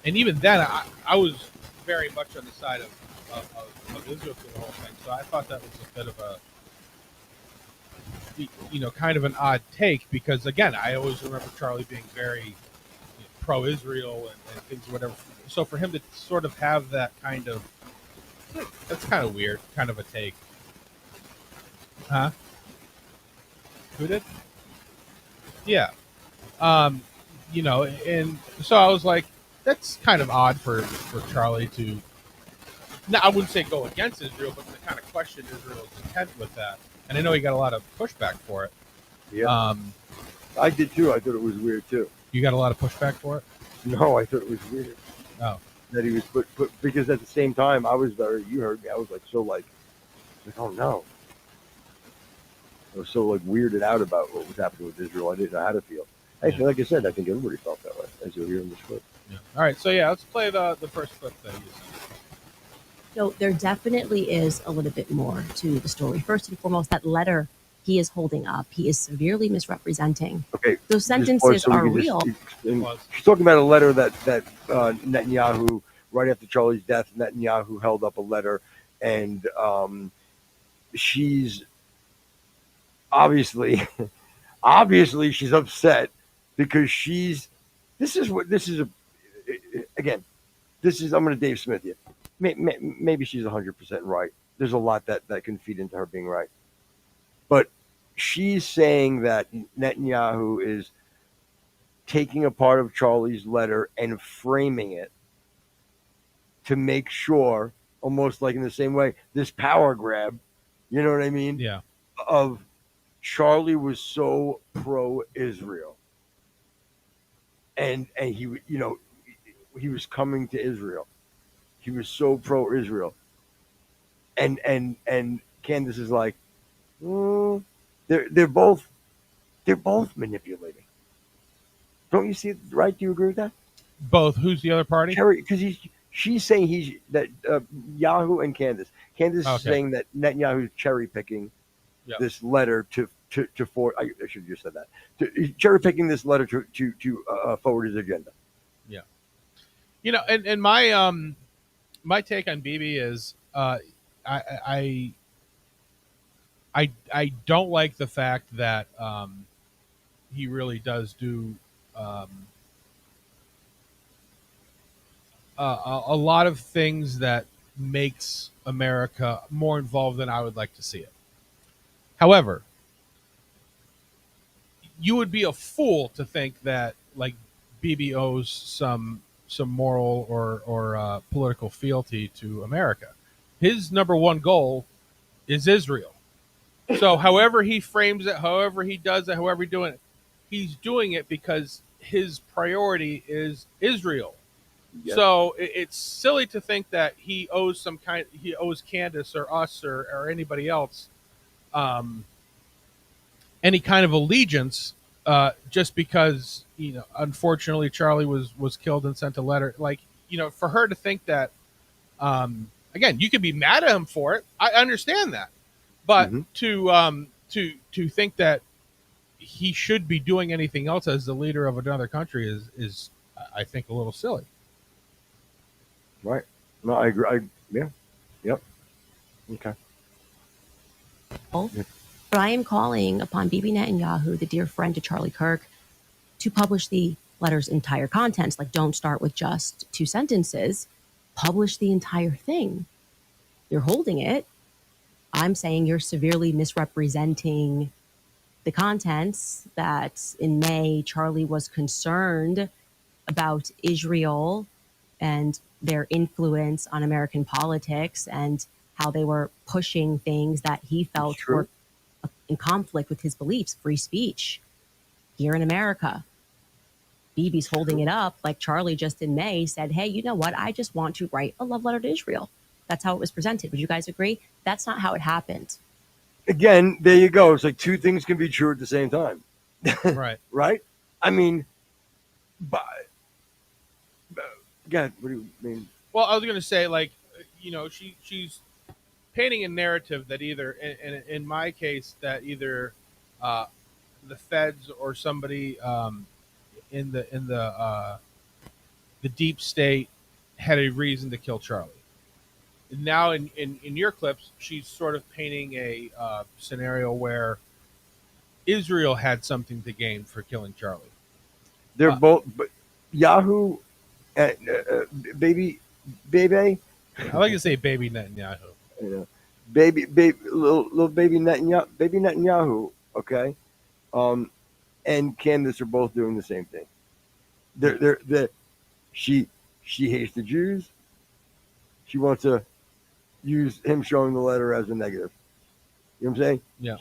And even then, I was very much on the side of Israel through the whole thing. So I thought that was a bit of a, kind of an odd take because, again, I always remember Charlie being very pro-Israel and things or whatever. So for him to sort of have that kind of, that's kind of weird, kind of a take. Huh? Who did? Yeah. And so I was like, that's kind of odd for Charlie to, now I wouldn't say go against Israel, but to kind of question Israel's intent with that. And I know he got a lot of pushback for it. Yeah. I did too. I thought it was weird too. You got a lot of pushback for it? No, I thought it was weird. Oh. That he was put because at the same time I was you heard me, I was like oh no. I was so weirded out about what was happening with Israel. I didn't know how to feel. Actually, like I said, I think everybody felt that way, as you'll hear in this clip. Yeah. All right, so let's play the first clip that you sent. So there definitely is a little bit more to the story. First and foremost, that letter he is holding up, he is severely misrepresenting. Okay. Those sentences are real. She's talking about a letter that Netanyahu, right after Charlie's death, Netanyahu held up a letter, and she's obviously she's upset because I'm going to Dave Smith you. Maybe she's 100% right. There's a lot that can feed into her being right. But she's saying that Netanyahu is taking a part of Charlie's letter and framing it to make sure, almost like in the same way, this power grab, you know what I mean? Yeah. Of Charlie was so pro-Israel. And he was coming to Israel. He was so pro-Israel, and Candance is like, they're both manipulating. Don't you see it right? Do you agree with that? Both. Who's the other party? Because she's saying that Yahoo and Candance. Candance is saying that Netanyahu is cherry picking this letter to forward. I should have just said that. Cherry picking this letter to forward his agenda. Yeah. And my take on Bibi is I I don't like the fact that he really does do um, a lot of things that makes America more involved than I would like to see it. However, you would be a fool to think that like Bibi owes some moral or political fealty to America. His number one goal is Israel. So however he frames it, however he does it, however he's doing it, he's doing it because his priority is Israel. Yes. So it's silly to think that he owes Candace or us or anybody else any kind of allegiance just because unfortunately Charlie was killed and sent a letter. Like for her to think that again, you could be mad at him for it. I understand that, but to think that he should be doing anything else as the leader of another country is I think a little silly. Right. No, I agree. Yeah. Yep. Okay. But I am calling upon Bibi Netanyahu, the dear friend to Charlie Kirk, to publish the letter's entire contents. Like, don't start with just 2 sentences. Publish the entire thing. You're holding it. I'm saying you're severely misrepresenting the contents, that in May, Charlie was concerned about Israel and their influence on American politics and how they were pushing things that he felt were in conflict with his beliefs, free speech here in America. Bibi's holding it up like Charlie just in May said, hey, you know what? I just want to write a love letter to Israel. That's how it was presented. Would you guys agree? That's not how it happened. Again, there you go. It's like 2 things can be true at the same time. Right. Right? I mean, but God, what do you mean? Well, I was going to say, like, she's painting a narrative that either, in my case, that either the feds or somebody in the deep state had a reason to kill Charlie. Now, in your clips, she's sort of painting a scenario where Israel had something to gain for killing Charlie. They're both, but Yahoo, baby. I like to say baby Netanyahu. Baby, little baby Netanyahu. Okay, and Candace are both doing the same thing. She hates the Jews. She wants to use him showing the letter as a negative. You know what I'm saying? Yeah.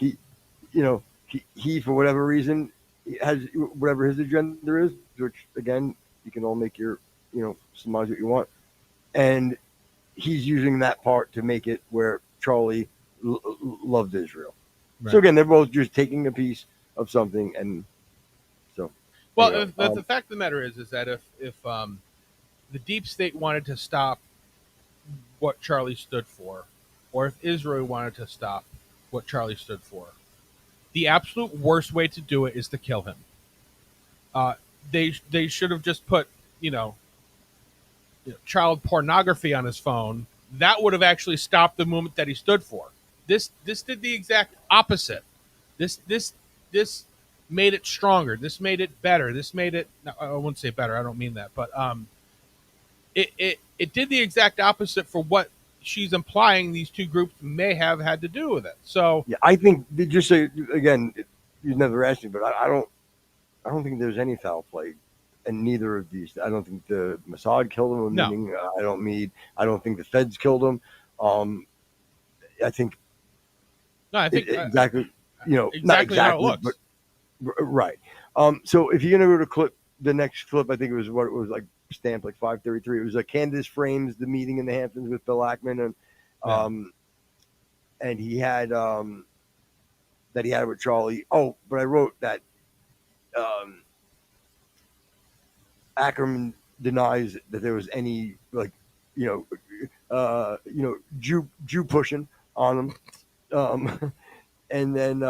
He for whatever reason has whatever his agenda is, which again you can all make your surmise what you want, and he's using that part to make it where Charlie loved Israel. Right. So again, they're both just taking a piece of something, and so. Well, the fact of the matter is that if the deep state wanted to stop what Charlie stood for, or if Israel wanted to stop what Charlie stood for, the absolute worst way to do it is to kill him. They should have just put child pornography on his phone. That would have actually stopped the movement that he stood for. This did the exact opposite. This made it stronger. This made it better. This made it. No, I wouldn't say better. I don't mean that, but it did the exact opposite for what she's implying these 2 groups may have had to do with it. So yeah, I think just say again, you never asked me, but I don't think there's any foul play in neither of these. I don't think the Mossad killed him. No. Meaning, I don't think the feds killed him. I think. No, I think exactly. Not exactly how it looks. But right. So if you're gonna go to the next clip, I think it was like stamped like 5:33. It was like Candace frames the meeting in the Hamptons with Bill Ackman, and he had that he had with Charlie. Oh, but I wrote that Ackerman denies that there was any Jew pushing on him. And then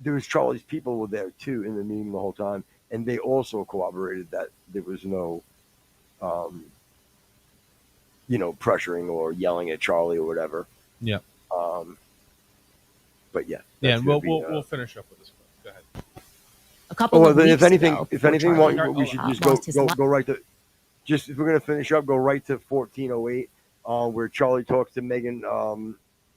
there was Charlie's people were there too in the meeting the whole time, and they also corroborated that there was no, um, pressuring or yelling at Charlie or whatever. Yeah. Um, but yeah, Yeah, that's and gonna we'll finish up with this one. Go ahead. A couple of then weeks if anything, ago, if before anything, Charlie, we should just lost his life. go right to. Just if we're gonna finish up, go right to 1408, where Charlie talks to Megan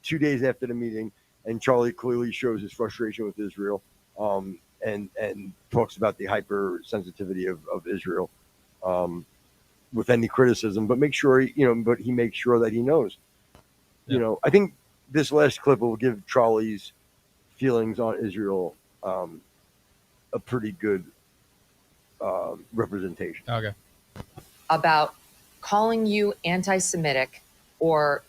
2 days after the meeting, and Charlie clearly shows his frustration with Israel, and talks about the hypersensitivity of Israel, with any criticism, but he makes sure that he knows. Yeah. I think this last clip will give Charlie's feelings on Israel a pretty good representation. Okay. About calling you anti-Semitic or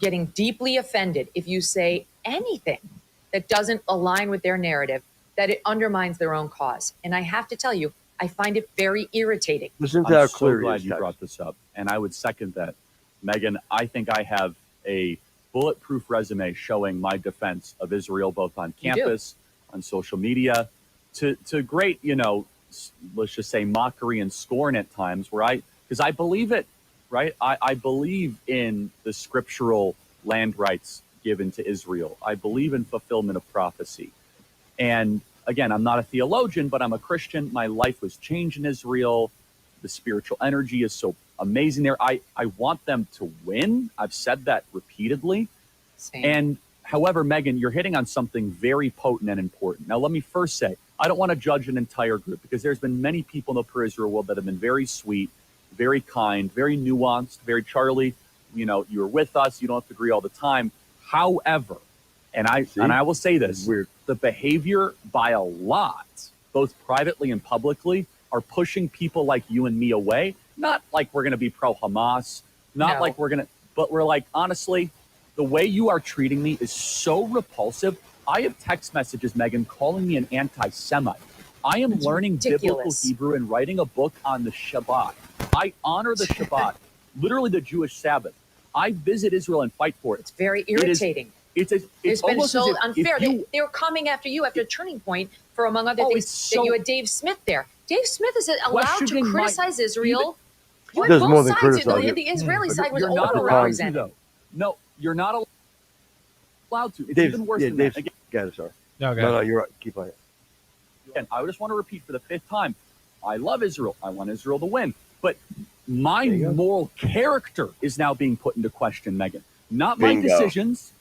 getting deeply offended if you say anything that doesn't align with their narrative, that it undermines their own cause. And I have to tell you, I find it very irritating. Listen to how I'm clear so he glad is, you Tex. brought this up, and I would second that. Megan, I think I have a bulletproof resume showing my defense of Israel, both on campus, on social media, to great, let's just say mockery and scorn at times, because I believe it, right? I believe in the scriptural land rights given to Israel. I believe in fulfillment of prophecy. And again, I'm not a theologian, but I'm a Christian. My life was changed in Israel. The spiritual energy is so amazing there. I want them to win. I've said that repeatedly. Same. And however, Megan, you're hitting on something very potent and important. Now, let me first say, I don't want to judge an entire group, because there's been many people in the pro-Israel world that have been very sweet, very kind, very nuanced, very Charlie. You're with us. You don't have to agree all the time. However, and I will say this, Weird. the behavior by a lot, both privately and publicly, are pushing people like you and me away. Not like we're going to be pro-Hamas, not No. like we're going to, but we're like, honestly, the way you are treating me is so repulsive. I have text messages, Megan, calling me an anti-Semite. I am That's learning biblical ridiculous. Hebrew and writing a book on the Shabbat. I honor the Shabbat, literally the Jewish Sabbath. I visit Israel and fight for it. It's very irritating. It's It's been almost so as if unfair. you- They were coming after you after Turning Point for, among other Oh, things, it's so- that you had Dave Smith there. Dave Smith is allowed to Questioning my- criticize Israel. You Does had more both than sides. criticize it. The Israeli But side was you're not allowed to, overrepresented. though. No, you're not allowed to. It's Dave's, even worse yeah, than Dave's, that. got it, sorry. Okay. No, you're right. Keep on it. Again, I just want to repeat for the fifth time. I love Israel. I want Israel to win. But my There you go. moral character is now being put into question, Megan. Not my Bingo. decisions.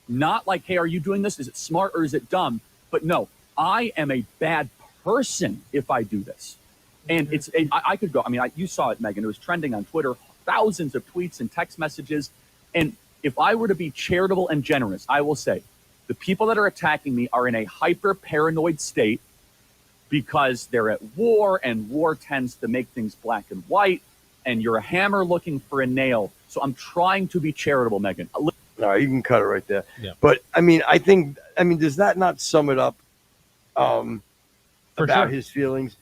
Not like, hey, are you doing this? Is it smart or is it dumb? But no, I am a bad person if I do this. And I could go. I mean, you saw it, Megan. It was trending on Twitter, thousands of tweets and text messages. And if I were to be charitable and generous, I will say the people that are attacking me are in a hyper paranoid state because they're at war, and war tends to make things black and white. And you're a hammer looking for a nail. So I'm trying to be charitable, Megan. All right, you can cut it right there. Yeah. But I mean, does that not sum it up For about sure. his feelings?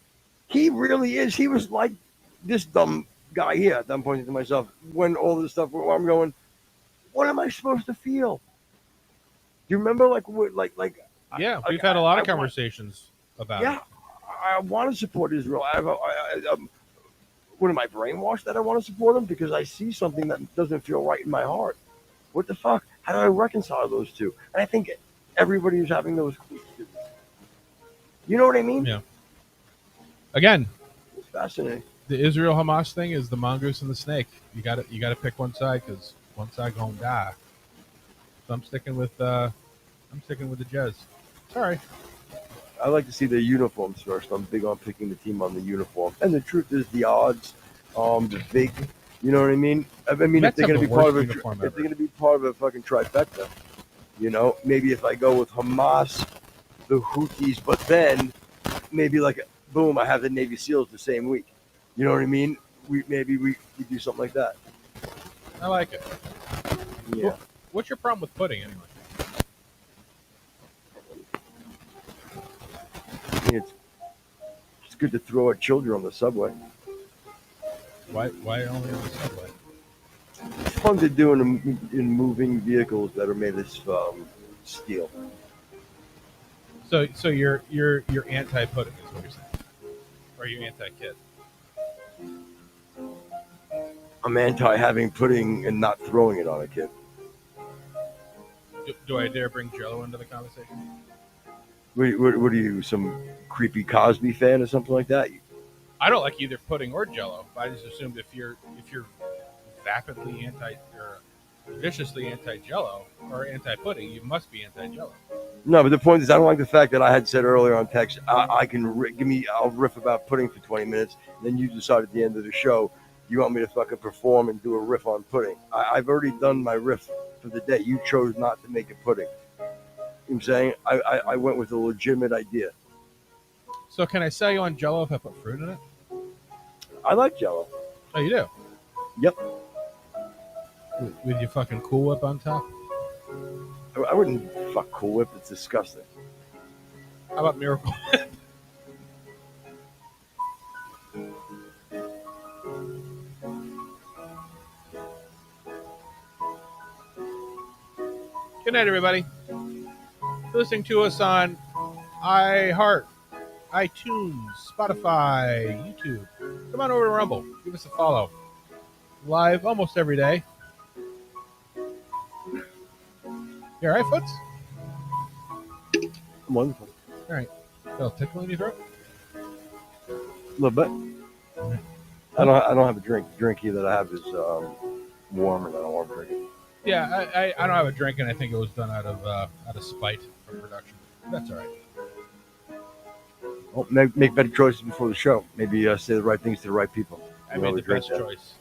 He really is. He was like this dumb guy here. I'm pointing to myself when all this stuff. Where I'm going, what am I supposed to feel? Do you remember, Yeah, we've had a lot of I want- conversations about Yeah, it. I want to support Israel. What am I, brainwashed that I want to support them because I see something that doesn't feel right in my heart? What the fuck? How do I reconcile those two? And I think everybody is having those. You know what I mean? Yeah. Again, It's fascinating. the Israel Hamas thing is the mongoose and the snake. You got to pick one side, because one side gonna die. So I'm sticking with the Jez. Sorry. I like to see the uniforms first. I'm big on picking the team on the uniform. And the truth is, the odds, the big, you know what I mean? I mean, if Mets they're have going to the be part of worst a, uniform if ever. they're going to be part of a fucking trifecta, maybe if I go with Hamas, the Houthis, but then maybe boom, I have the Navy SEALs the same week. You know what I mean? We do something like that. I like it. Yeah. What's your problem with pudding anyway? I mean, it's good to throw at children on the subway. Why only on the subway? fun to do in moving vehicles that are made of steel. So you're anti-pudding is what you're saying, or are you anti-kid? I'm anti having pudding and not throwing it on a kid. Do I dare bring Jello into the conversation? What are you, some creepy Cosby fan or something like that? I don't like either pudding or Jello. I just assumed if you're vapidly or viciously anti-Jello or anti-pudding, you must be anti-Jello. No, but the point is, I don't like the fact that I had said earlier on text, I can I'll riff about pudding for 20 minutes, and then you decide at the end of the show you want me to fucking perform and do a riff on pudding. I've already done my riff for the day. You chose not to make a pudding. You know what I'm saying? I went with a legitimate idea. So can I sell you on Jello if I put fruit in it? I like Jello. Oh, you do? Yep. With your fucking Cool Whip on top? I wouldn't fuck Cool Whip. It's disgusting. How about Miracle Whip? Good night, everybody. Listening to us on iHeart, iTunes, Spotify, YouTube. Come on over to Rumble. Give us a follow. Live almost every day. You all right, Foots? Wonderful. All right. Little tickle in your throat? A little bit. I don't have a drink here that I have is warm, and I don't want to drink it. Yeah, I don't have a drink, and I think it was done out of spite from production. That's all right. Well, make better choices before the show. Maybe say the right things to the right people. I made the best choice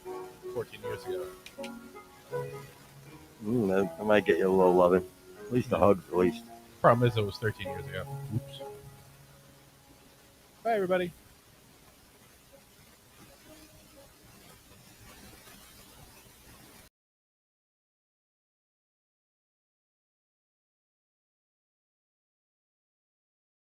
14 years ago. I might get you a little loving. At least a hug, at least. Problem is, it was 13 years ago. Oops. Bye, everybody.